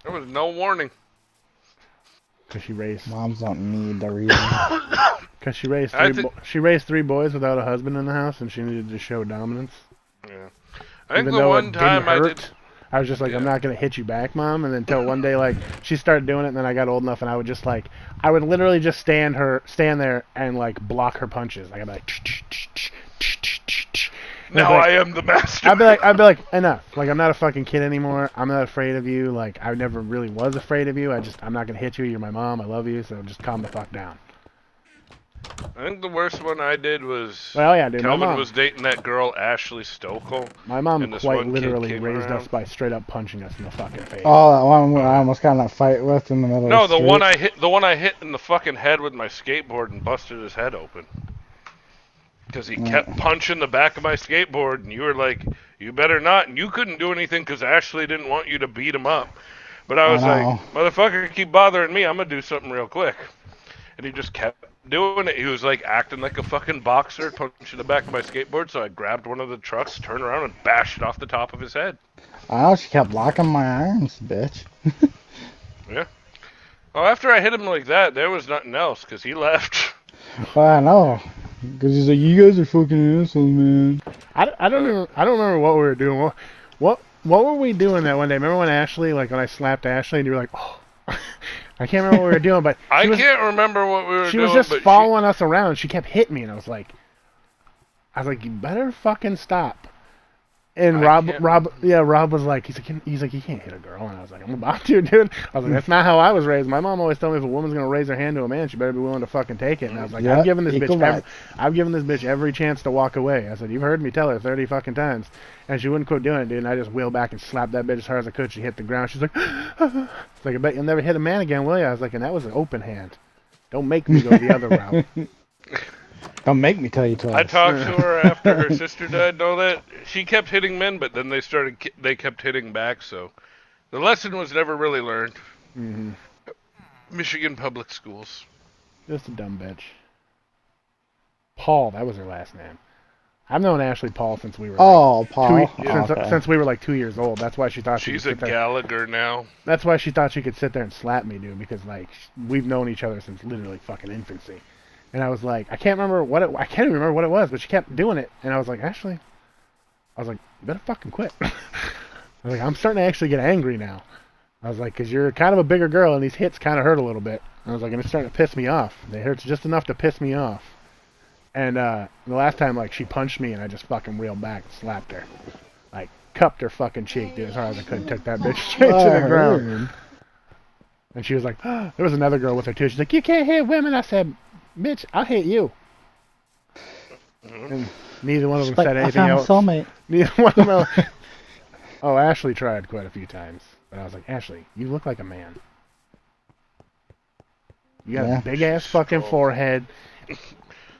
There was no warning. Cause she raised, Moms don't need the reason. cause she raised I three, thi- she raised three boys without a husband in the house, and she needed to show dominance. Yeah. I think Even the though one it didn't time I hurt, did. I was just like, I'm Yeah. not gonna hit you back, mom. And then until one day, like, she started doing it, and then I got old enough, and I would just like, I would literally just stand there and like block her punches. Like I'd be like, and Now I am the master. I'd be like, enough. Like I'm not a fucking kid anymore. I'm not afraid of you. Like I never really was afraid of you. I'm not gonna hit you. You're my mom. I love you. So just calm the fuck down. I think the worst one I did was Well, yeah, dude. Kelvin was dating that girl Ashley Stokel. My mom and this quite one kid literally came raised around. us by straight up punching us in the fucking face. Oh, that one where I almost got in a fight with in the middle No, of the the street. one I hit in the fucking head with my skateboard and busted his head open. Because he kept punching the back of my skateboard, and you were like, you better not. And you couldn't do anything because Ashley didn't want you to beat him up. But I I was like, know. motherfucker, keep bothering me. I'm going to do something real quick. And he just kept doing it. He was like acting like a fucking boxer, punching the back of my skateboard. So I grabbed one of the trucks, turned around, and bashed it off the top of his head. I know, she kept locking my arms, bitch. Yeah. Well, after I hit him like that, there was nothing else because he left. Well, I know. Because he's like, you guys are fucking assholes, man. I don't remember what we were doing. What were we doing that one day? Remember when Ashley, like when I slapped Ashley, and you were like, oh, I can't remember what we were doing, but I can't remember what we were she doing. was just but following us around. She kept hitting me, and I was like, you better fucking stop. And Rob was like, he's like, you can't hit a girl, and I was like, I'm about to, dude. I was like, that's not how I was raised. My mom always told me if a woman's gonna raise her hand to a man, she better be willing to fucking take it. And I was like, Yeah, I've given this equal rights. bitch every chance to walk away. I said, you've heard me tell her 30 fucking times, and she wouldn't quit doing it, dude. And I just wheeled back and slapped that bitch as hard as I could. She hit the ground. She's like, it's like, I bet you'll never hit a man again, will you? I was like, and that was an open hand. Don't make me go the other route. Don't make me tell you twice. I talked to her after her sister died and all that. She kept hitting men, but then they kept hitting back, so the lesson was never really learned. Mm-hmm. Michigan public schools. Just a dumb bitch. Paul, that was her last name. I've known Ashley Paul since we were Oh, Paul. since we were like 2 years old. That's why she thought she She's could a sit there. Gallagher now. That's why she thought she could sit there and slap me, dude. Because like we've known each other since literally fucking infancy. And I was like, I can't even remember what it was, but she kept doing it, and I was like, Ashley, you better fucking quit. I was like, I'm starting to actually get angry now. I was like, because you're kind of a bigger girl, and these hits kind of hurt a little bit. I was like, and it's starting to piss me off. They hurt just enough to piss me off. And the last time, like, she punched me, and I just fucking reeled back and slapped her. Like, cupped her fucking cheek, dude, as hard as I could, and took that bitch straight to the ground. And she was like, there was another girl with her, too. She's like, you can't hit women. I said, bitch, I'll hit you. And neither one of them said anything else. Soulmate. Neither one of them. Oh, Ashley tried quite a few times, but I was like, Ashley, you look like a man. You got a big ass fucking forehead.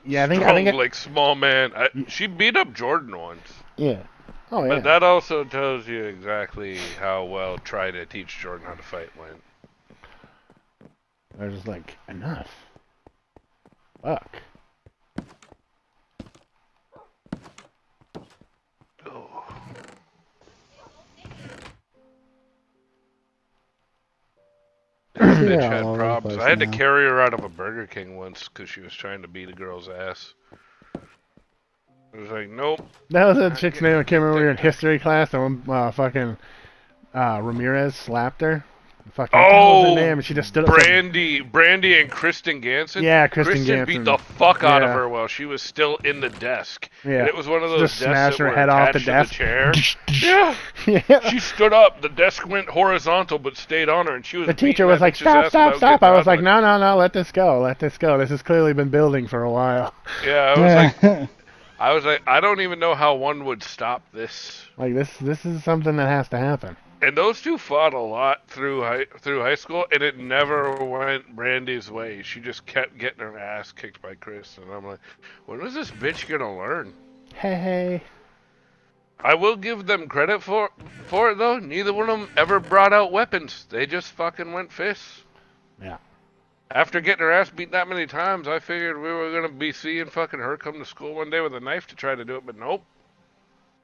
Yeah, I think like small man. She beat up Jordan once. yeah. Oh yeah. But that also tells you exactly how well try to teach Jordan how to fight went. I was just like, enough. Fuck. see bitch her had all over the problems. place I had to now. carry her out of a Burger King once because she was trying to beat a girl's ass. I was like, nope. That was a chick's Get- name. I can't remember. We were in get- history class, and fucking Ramirez slapped her. Fucking what the hell was her Oh, name? And she just stood up. and said, Brandy and Kristen Ganson. Yeah, Kristen Ganson. beat the fuck out of Yeah. her while she was still in the desk. Yeah. And it was one of She those just desks smashed that her were head off the attached to desk. the chair. Yeah. Yeah. She stood up. The desk went horizontal, but stayed on her, and she was. The teacher beating was that like, bitch's "Stop, ass stop, without stop!" getting I was like, down "No, no, no! Let this go! Let this go! This has clearly been building for a while." to it. Yeah, I was like, I don't even know how one would stop this. Like this is something that has to happen. And those two fought a lot through high school, and it never went Brandy's way. She just kept getting her ass kicked by Chris, and I'm like, when is this bitch gonna learn? Hey. I will give them credit for it though. Neither one of them ever brought out weapons. They just fucking went fists. Yeah. After getting her ass beat that many times, I figured we were gonna be seeing fucking her come to school one day with a knife to try to do it, but nope.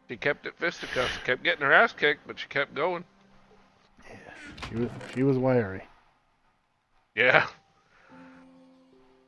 She kept it fisticuffs. Kept getting her ass kicked, but she kept going. She was wiry. Yeah.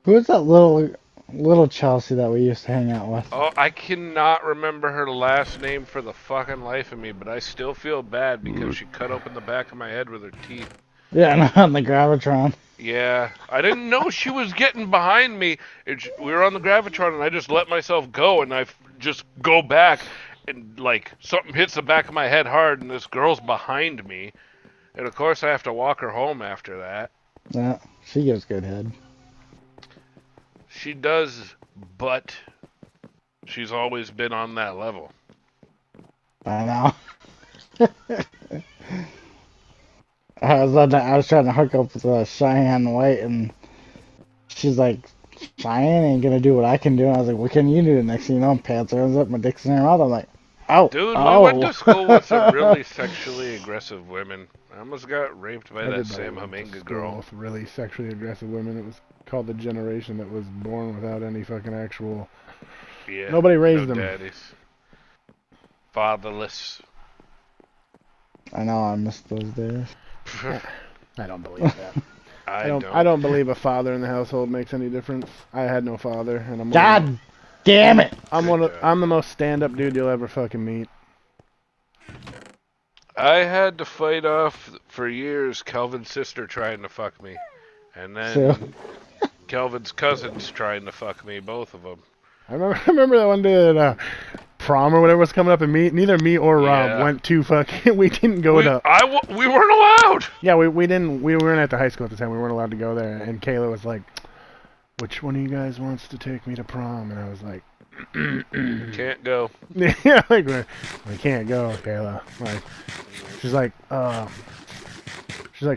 Who was that little Chelsea that we used to hang out with? Oh, I cannot remember her last name for the fucking life of me, but I still feel bad because she cut open the back of my head with her teeth. Yeah, on the Gravitron. Yeah, I didn't know she was getting behind me. We were on the Gravitron, and I just let myself go, and just go back, and like something hits the back of my head hard, and this girl's behind me, and of course I have to walk her home after that. Yeah, she gives good head. She does, but she's always been on that level. I know. I was trying to hook up with Cheyenne White, and she's like, Cheyenne ain't gonna do what I can do. And I was like, what can you do? Next thing you know, pants opens up, my dick's in her mouth. I'm like, oh, Dude, oh. we went to school with some really sexually aggressive women. I almost got raped by that Everybody Sam went to Haminga school girl. with really sexually aggressive women. It was called the generation that was born without any fucking actual. Yeah, Nobody raised no them. daddies. Fatherless. I know, I missed those days. I don't believe that. I I don't believe a father in the household makes any difference. I had no father, and God damn it! I'm the most stand-up dude you'll ever fucking meet. I had to fight off for years Kelvin's sister trying to fuck me, and then So- Kelvin's cousins trying to fuck me, both of them. I remember that one day at prom or whatever was coming up, and neither me or Rob Yeah. went to fucking. We didn't go to. We weren't allowed. Yeah, we weren't at the high school at the time. We weren't allowed to go there. And Kayla was like, "Which one of you guys wants to take me to prom?" And I was like, Can't go. "Yeah, like we can't go, Kayla." Like, she's like,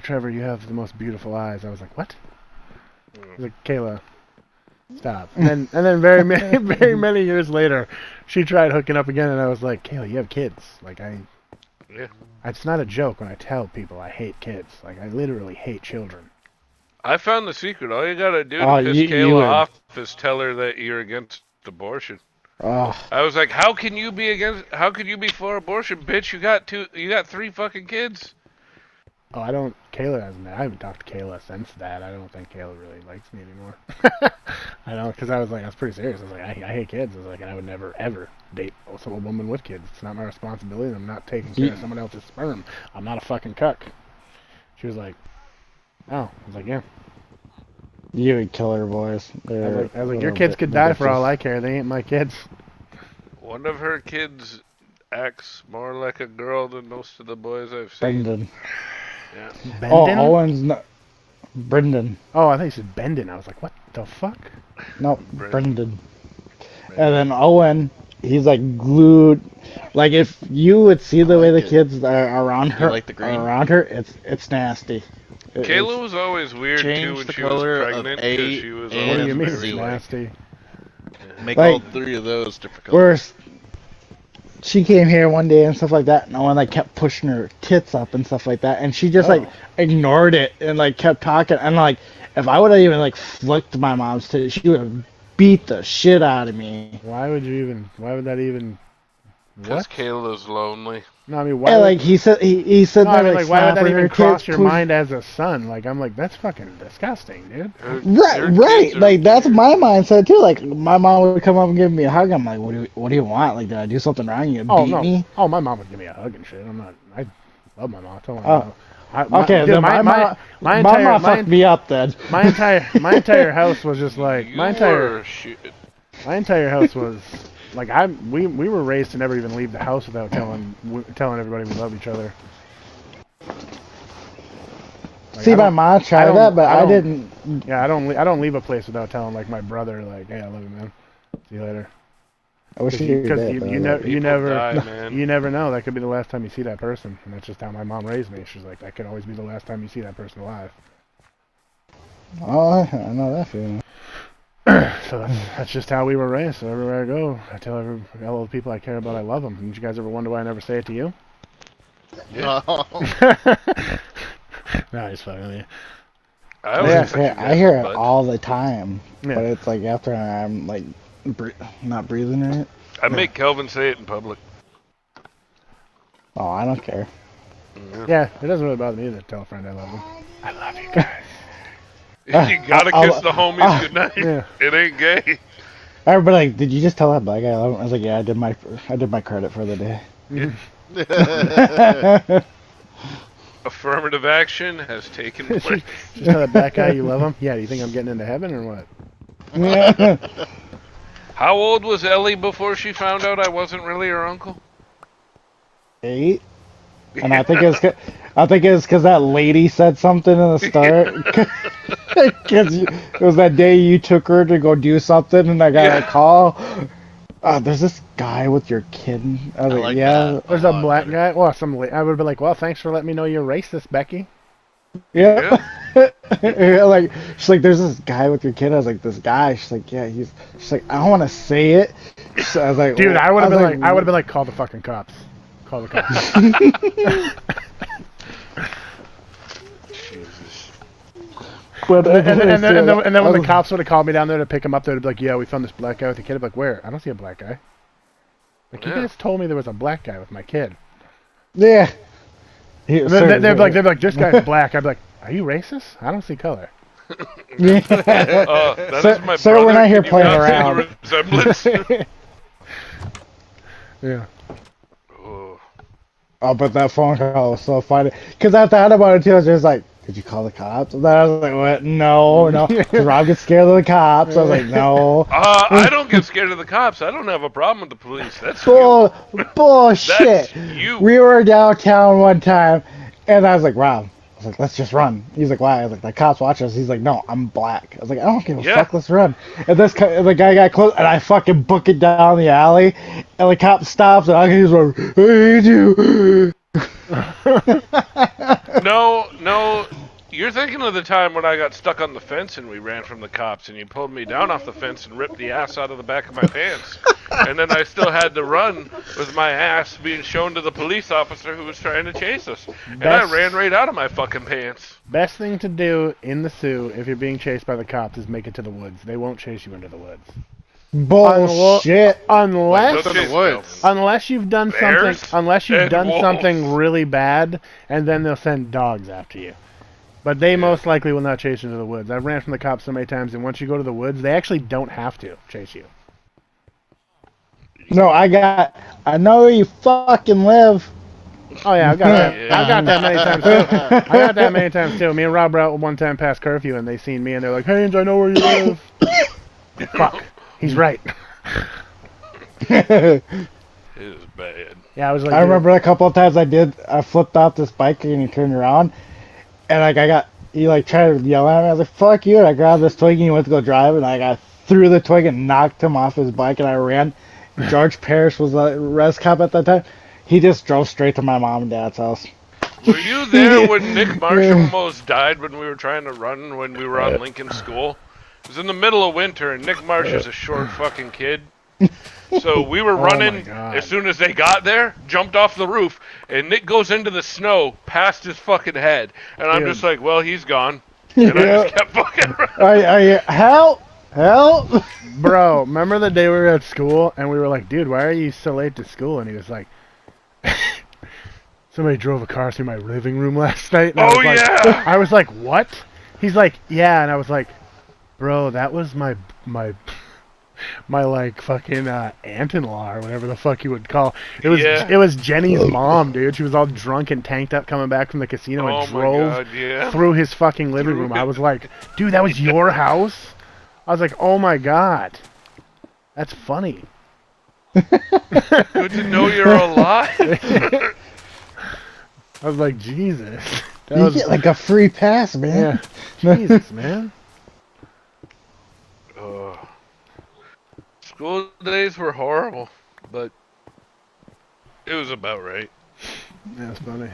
"Trevor, you have the most beautiful eyes." I was like, "What?" She's like, "Kayla, stop." And then very many years later, she tried hooking up again, and I was like, "Kayla, you have kids." Like Yeah. it's not a joke when I tell people I hate kids. Like I literally hate children. I found the secret. All you gotta do to Oh, piss you Kayla would. off is tell her that you're against abortion. Oh, I was like, how can you be for abortion, bitch? You got 3 fucking kids. Oh, I haven't talked to Kayla since that. I don't think Kayla really likes me anymore. I don't, because I was pretty serious. I was like, I hate kids. I was like, and I would never, ever date a woman with kids. It's not my responsibility. And I'm not taking care of someone else's sperm. I'm not a fucking cuck. She was like, oh. I was like, yeah. you would kill her, boys. I was like, your kids could die for all I care. They ain't my kids. One of her kids acts more like a girl than most of the boys I've seen. Brendan. Yeah. Oh, Bendon? Owen's not. Brendan. Oh, I thought you said Bendon. I was like, what the fuck? No, Brendan. Brendan. And then Owen, he's like glued. Like if you would see the way the like it. kids are around her, like the green? it's nasty. Kayla was always weird too Change when the she was color of pregnant A because she was and What do always you mean M it's very Z. nasty? Make Like- all 3 of those different colors. Whereas she came here one day and stuff like that, and Owen like kept pushing her tits up and stuff like that, and she just like ignored it and like kept talking. And like if I would have even like flicked my mom's tits, she would have beat the shit out of me. Why would that even Because What? Kayla's lonely. No, I mean, why? And would- like he said, he said no, I that mean, like like, why would that snapping even her cross tits your was- mind as a son? Like, I'm like, that's fucking disgusting, dude. Right, right. Like that's my mindset too. Like my mom would come up and give me a hug. I'm like, what do you want? Like, did I do something wrong? You Oh beat no. me? Oh, my mom would give me a hug and shit. I'm not. I love my mom. I tell her. Oh. No. Okay, dude, then my mom fucked me up then. my entire house was just like my entire Shit. house was like we were raised to never even leave the house without telling everybody we love each other. Like, See, I my don't- mom I tried don't- that, but I I don't- didn't. Yeah, I don't leave a place without telling like my brother like, hey, I love you, man. See you later. I wish Because you you, 'cause did. you, but you, I ne- love you People never die, man. you never know. That could be the last time you see that person, and that's just how my mom raised me. She's like, that could always be the last time you see that person alive. Oh, I know that feeling. So that's just how we were raised. So everywhere I go, I tell all the people I care about I love them. Did you guys ever wonder why I never say it to you? No. No, he's fucking with you. I always Yeah, touch you I guys hear in it the butt. all the time, Yeah. but it's like after I'm like not breathing right. I make Kelvin say it in public. Oh, I don't care. Yeah, it doesn't really bother me to tell a friend I love them. I love you guys. You gotta kiss the homies goodnight. Yeah. It ain't gay. Everybody like, did you just tell that black guy I love him? I was like, yeah, I did my credit for the day. Affirmative action has taken place. Just tell that black guy you love him. Yeah, do you think I'm getting into heaven or what? How old was Ellie before she found out I wasn't really her uncle? 8. And I think it's because that lady said something in the start. Because it was that day you took her to go do something, and I got a call. There's this guy with your kid. I was I like, like yeah, that. There's a black guy. Well, I would be like, well, thanks for letting me know you're racist, Becky. yeah. Like she's like, there's this guy with your kid. I was like, this guy. She's like, yeah, he's. She's like, I don't want to say it. So I was like, Dude, I would have was been like, call the fucking cops. Call the cops. Jesus. But, and then when I the was- cops would have called me down there to pick him up, they'd be like, yeah, we found this black guy with a kid. I'd be like, where? I don't see a black guy. Like, you Yeah. guys told me there was a black guy with my kid. Yeah. And then they'd be like, this guy's black. I'd be like, are you racist? I don't see color. Yeah. That Sir- is my sir, brother. we're not here Can you playing not see around. the resemblance? Yeah. Oh. Oh, but that phone call was so funny. Because I thought about it too. I was just like, did you call the cops? And then I was like, what? No, no. Because Rob gets scared of the cops. I was like, no. I don't get scared of the cops. I don't have a problem with the police. That's you. Bullshit. That's you. We were downtown one time, and I was like, Rob, I was like, let's just run. He's like, why? I was like, the cops watch us. He's like, no, I'm black. I was like, I don't give a Yeah. fuck. Let's run. And the guy got close, and I fucking book it down the alley, and the cop stops, and I can just run, I hate you. No. You're thinking of the time when I got stuck on the fence and we ran from the cops and you pulled me down off the fence and ripped the ass out of the back of my pants. And then I still had to run with my ass being shown to the police officer who was trying to chase us. And I Best- ran right out of my fucking pants. Best thing to do in the Sioux if you're being chased by the cops is make it to the woods. They won't chase you into the woods. Bullshit. Unless Don't in the chase woods. Kelvin. unless you've done Bears something unless you've and done wolves. something really bad, and then they'll send dogs after you. But they most likely will not chase you into the woods. I've ran from the cops so many times, and once you go to the woods, they actually don't have to chase you. No, I know where you fucking live. Oh yeah, I've got that. Yeah. I've got that many times too. I got that many times too. Me and Rob were out one time past curfew, and they seen me, and they're like, "Haynes, I know where you live." Fuck, he's right. It is bad. Yeah, I was like, I remember a couple of times I flipped off this bike and he turned around, and like he like tried to yell at me. I was like, fuck you, and I grabbed this twig and he went to go drive, and like I threw the twig and knocked him off his bike, and I ran. George Parrish was the res cop at that time. He just drove straight to my mom and dad's house. Were you there when Nick Marsh almost died when we were trying to run when we were on Lincoln School? It was in the middle of winter, and Nick Marsh is a short fucking kid. So we were running God. as soon as they got there, jumped off the roof, and Nick goes into the snow past his fucking head. And I'm Dude. just like, well, he's gone. And I just kept fucking running. Help! Help! Bro, remember the day we were at school and we were like, dude, why are you so late to school? And he was like, somebody drove a car through my living room last night. And Oh, I was like, yeah! I was like, what? He's like, yeah. And I was like, bro, that was my like fucking aunt-in-law or whatever the fuck you would call. It was Yeah. it was Jenny's mom, dude. She was all drunk and tanked up coming back from the casino Oh and my drove god, yeah. through his fucking living room. I was like, dude, that was your house? I was like, oh my god. That's funny. Good to know you're alive. I was like, Jesus. That You was, get like a free pass, man. yeah. Jesus, man. School days were horrible, but it was about right. That's funny.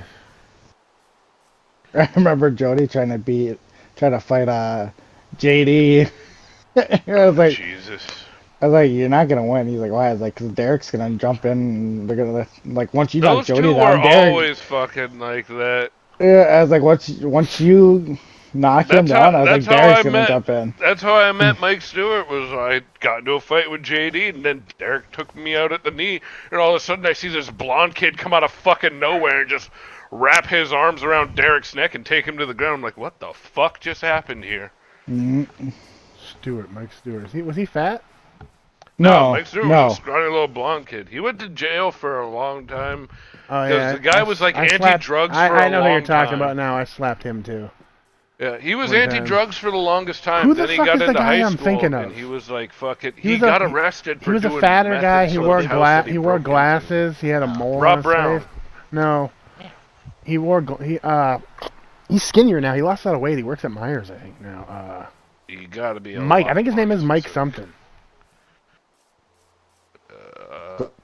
I remember Jody trying to fight JD. Jesus. I was like, you're not gonna win. He's like, why? I was like, 'cause Derek's gonna jump in. And they're gonna like once you knock Those Jody two were down, Derek. always fucking like that. Yeah, I was like, once you knock him That's how- down, I was like, that's how Derek's I gonna met- jump in. That's how I met Mike Stewart. Was I got into a fight with JD, and then Derek took me out at the knee, and all of a sudden I see this blonde kid come out of fucking nowhere and just wrap his arms around Derek's neck and take him to the ground. I'm like, what the fuck just happened here? Mike Stewart. Was he fat? No, Mike Stewart no. was a scrawny little blonde kid. He went to jail for a long time. Oh Because yeah. the guy was like I slapped- anti-drugs for a long time. I know who you're talking about now. I slapped him too. Yeah, he was One time. anti-drugs for the longest time. Who the then he fuck got is the into guy high I'm school, thinking of? and he was like, "Fuck it." He He was got a- arrested He for was a doing fatter meth guy. in He some wore house that he wore broke into. glasses. He had a mole Rob on his Brown. face. No. He's skinnier now. He lost a lot of weight. He works at Myers, I think now. You gotta be a Mike. lot I think his name is more Mike specific. something.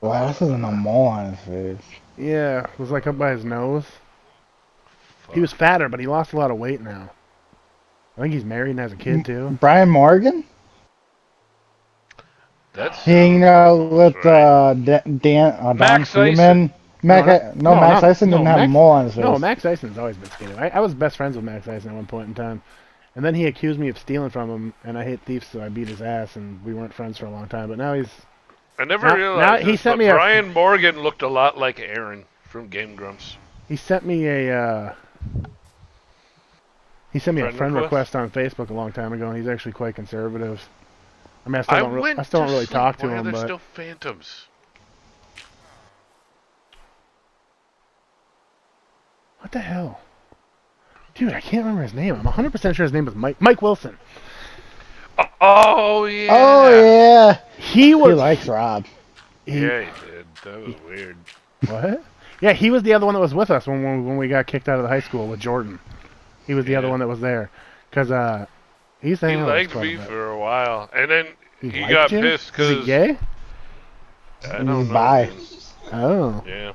Glasses and a mole on his face. Yeah, it was like up by his nose. He was fatter, but he lost a lot of weight now. I think he's married and has a kid too. Brian Morgan? That's Hanging out with right. Don Max Freeman. Max Tyson didn't have a mole on his face. No, Max Tyson's always been skinny. I was best friends with Max Tyson at one point in time. And then he accused me of stealing from him, and I hate thieves, so I beat his ass, and we weren't friends for a long time. But now he's... I never Now- realized now this, he sent but me a- Brian Morgan looked a lot like Aaron from Game Grumps. He sent me a friend request on Facebook a long time ago, and he's actually quite conservative. I mean, I still don't really talk to Why are him, there but still phantoms? what the hell, dude? I can't remember his name. I'm 100% sure his name was Mike Wilson. Oh yeah. Oh yeah. He He was likes Rob. Yeah, he did. That was weird. what? Yeah, he was the other one that was with us when we got kicked out of the high school with Jordan. He was the other Yeah. one that was there, because he used to He hang out with us liked quite a me bit. for a while, and then he liked got you? pissed Is he because gay? I don't know. Bye. man. Oh. Yeah.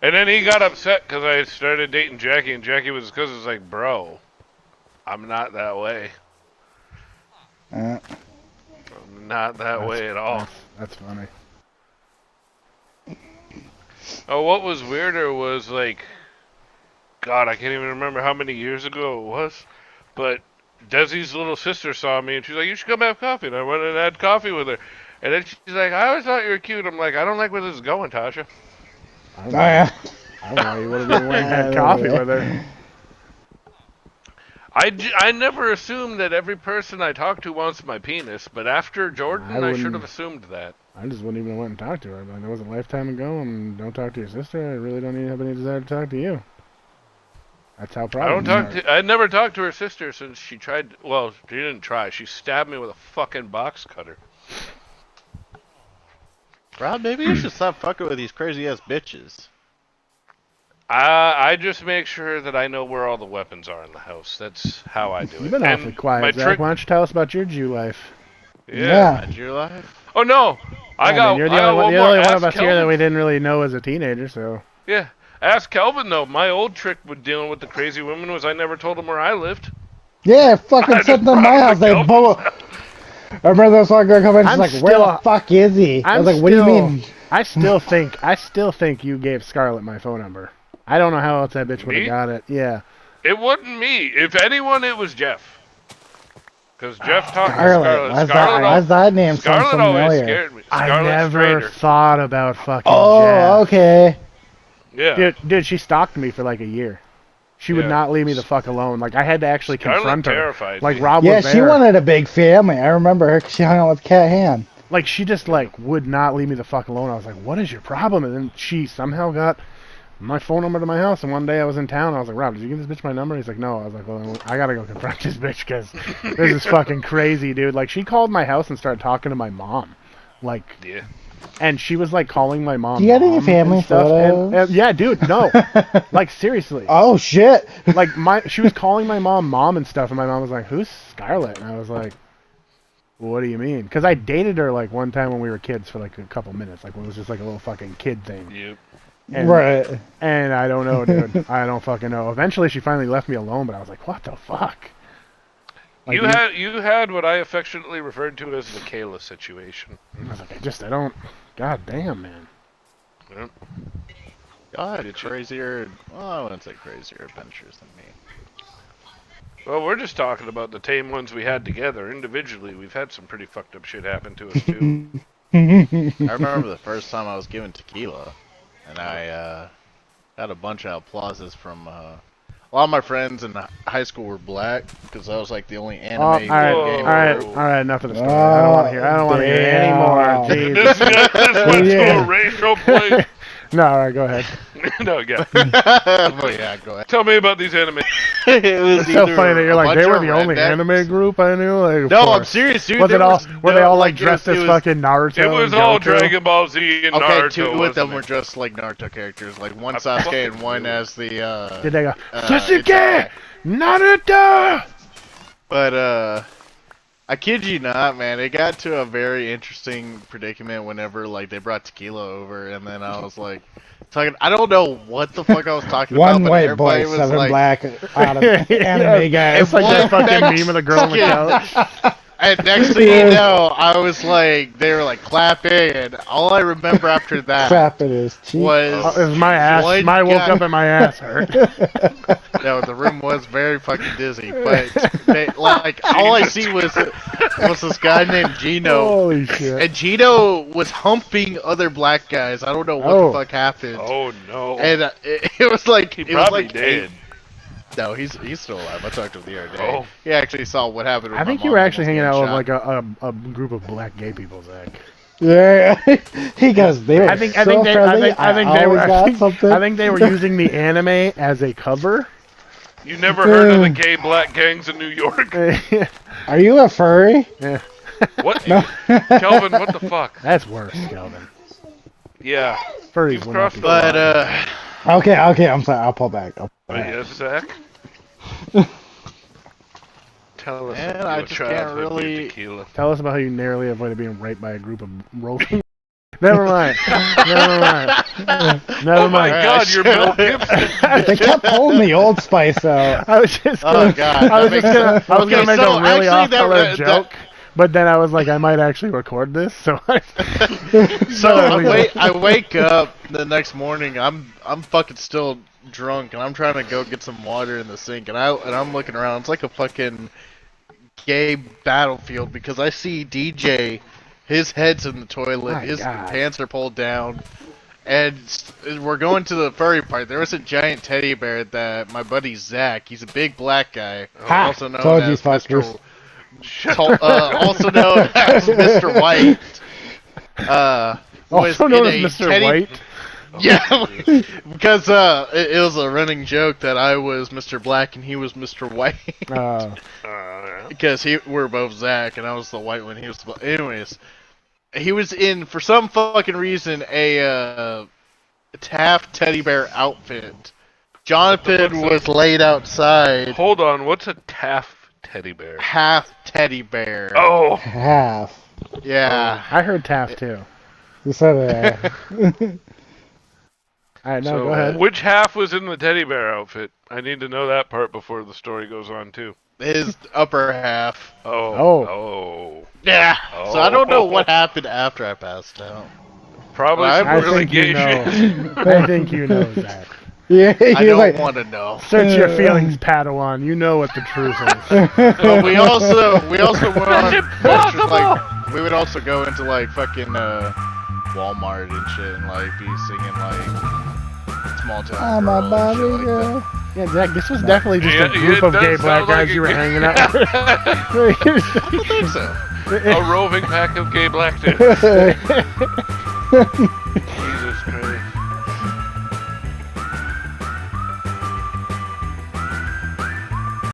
And then he got upset because I started dating Jackie, and Jackie was like, bro, I'm not that way. Uh, I'm not that way at all. That's funny. Oh, what was weirder was like, God, I can't even remember how many years ago it was, but Desi's little sister saw me and she's like, you should come have coffee. And I went and had coffee with her. And then she's like, I always thought you were cute. I'm like, I don't like where this is going, Tasha. I oh don't know. yeah. I don't know. You would have been went and had coffee with her. I never assumed that every person I talk to wants my penis, but after Jordan, I should wouldn't- have assumed that. I just wouldn't even have went and talked to her. Like, that was a lifetime ago, and don't talk to your sister. I really don't even have any desire to talk to you. That's how I problems don't talk start. to. I never talked to her sister since she tried. Well, she didn't try. She stabbed me with a fucking box cutter. Rob, maybe you should stop fucking with these crazy ass bitches. I just make sure that I know where all the weapons are in the house. That's how I do it. You've been And awfully quiet, my Zach. trick- Why don't you tell us about your Jew life? Yeah. And your life? Oh no, I got. You're I the got only, one you're more. the only one of Ask us here that Kelvin. we didn't really know as a teenager, so... Yeah. Ask Kelvin though. My old trick with dealing with the crazy women was I never told him where I lived. Yeah, fucking I sitting just in my brought house. him They to blow. I remember this one girl coming in. She's I'm like, "Where still- the fuck is he?" I was like, "What do you mean?" I still think you gave Scarlett my phone number. I don't know how else that bitch would Me? have got it. Yeah. It wasn't me. If anyone, it was Jeff. Because Jeff talked to Scarlet. Scarlet. Why's Scarlet, that, why's that name sound Scarlet always familiar? scared me. I Scarlet never Strader. thought about fucking Oh, Jeff. okay. Yeah. Dude, she stalked me for like a year. She would Yeah. not leave me the fuck alone. Like, I had to actually Scarlet confront her. terrified Like, me. Rob Yeah, was she there. wanted a big family. I remember her 'cause she hung out with Cat Han. Like, she just, like, would not leave me the fuck alone. I was like, what is your problem? And then she somehow got my phone number to my house. And one day I was in town. I was like, Rob, did you give this bitch my number? He's like, no. I was like, well, I gotta go confront this bitch because this is fucking crazy, dude. Like, she called my house and started talking to my mom. Like, Yeah. and she was, like, calling my mom. You got any Mom family and stuff. photos? And, yeah, dude, no. Like, seriously. Oh, shit. Like, she was calling my mom and stuff. And my mom was like, who's Scarlett? And I was like, what do you mean? Because I dated her, like, one time when we were kids for, like, a couple minutes. Like, when it was just, like, a little fucking kid thing. Yep. And, Right. And I don't know, dude. I don't fucking know. Eventually, she finally left me alone, but I was like, what the fuck? Like, You had what I affectionately referred to as the Kayla situation. I was like, I don't... God damn, man. Yeah. Y'all had Did you? crazier. Well, I wouldn't say crazier adventures than me. Well, we're just talking about the tame ones we had together. Individually, we've had some pretty fucked up shit happen to us too. I remember the first time I was given tequila, and I had a bunch of applauses from a lot of my friends in high school were black because I was like the only anime All video right, game. all right, enough of the story. I don't want to hear. I don't want to hear any more. damn. this Jesus. went to Yeah. a racial place. No, all right, go ahead. No, yeah. Well, yeah, go ahead. Tell me about these anime. It was It's so either funny that you're a like, bunch they were of the only rednecks- anime group I knew. Like, of No, I'm course. serious, dude. Was it There all? was Were they no- all like it dressed was- as it was- fucking Naruto? It was and all Goku? Dragon Ball Z and Okay, Naruto. two with wasn't them were it? just like Naruto characters, like one I Sasuke fucking and one knew it. as the. Did they go it's Sasuke, Naruto? But I kid you not, man. It got to a very interesting predicament whenever like they brought tequila over, and then I was like talking. I don't know what the fuck I was talking about. One but white everybody boy, was 7 like, black out of anime guys. It's like that One fucking next meme of the girl on the couch. And next thing you know, I was like, they were like clapping, and all I remember after that Crap in his cheek. was It was my ass. one I woke guy- up and my ass hurt. No, the room was very fucking dizzy, but they, like all I see was this guy named Gino, Holy shit. and Gino was humping other black guys. I don't know what Oh. the fuck happened, Oh no. and it was like he it was probably like did. No, he's still alive. I talked to him the other day. Oh. He actually saw what happened. With I think my you mom were actually hanging almost out with getting like a group of black gay people, Zach. Yeah, he goes. They were I think so they friendly. I think they were always got something. I think they were using the anime as a cover. You never heard of the gay black gangs in New York? Are you a furry? Yeah. What? No. Kelvin, what the fuck? That's worse, Kelvin. Yeah. Furries You've will not crossed be the But Okay, I'm sorry. I'll pull back. Yes, Zach? Tell us Man, about I your just can't childhood with really- tequila. Tell us about how you narrowly avoided being raped by a group of roving. Never mind. Never mind. Never Oh my mind. god, you're Mel Gibson. They kept pulling the Old Spice out. I was just Oh, gonna, God, I was that just gonna, I was Okay, gonna make so a really actually off-color that- joke, but then I was like, I might actually record this, so I. So No, I wake up the next morning. I'm fucking still drunk, and I'm trying to go get some water in the sink, and I'm looking around. It's like a fucking gay battlefield because I see DJ. His head's in the toilet. My His God. pants are pulled down. And we're going to the furry part. There was a giant teddy bear that my buddy Zach, he's a big black guy, Ha! also known Told you, as fuckers. Also known as Mr. White. Was Also known in as a Mr. teddy- White. Yeah, because it was a running joke that I was Mr. Black and he was Mr. White. Because we're both Zach and I was the white one. He was the anyways. He was in for some fucking reason a Taft teddy bear outfit. Jonathan was laid outside, Hold on, what's a Taff teddy bear? half teddy bear. Oh, Half. Yeah. I heard Taft too. You said All right, no, so go ahead. which half was in the teddy bear outfit? I need to know that part before the story goes on too. His upper half. Oh. Yeah. So I don't know Oh. what happened after I passed out. Probably I some I really think you gay know. shit. I think you know, Zach. Yeah, I he was don't like, want to know. Search your feelings, Padawan. You know what the truth is. But we also went on. That's impossible! Like, we would also go into like fucking Walmart and shit, and like be singing like small town I'm girl a and Bobby shit like girl. Yeah, Zach, this was definitely just Yeah, a group it of does gay black sound like guys a you were gay- hanging out with. I don't think so. A roving pack of gay black dudes. Jesus Christ.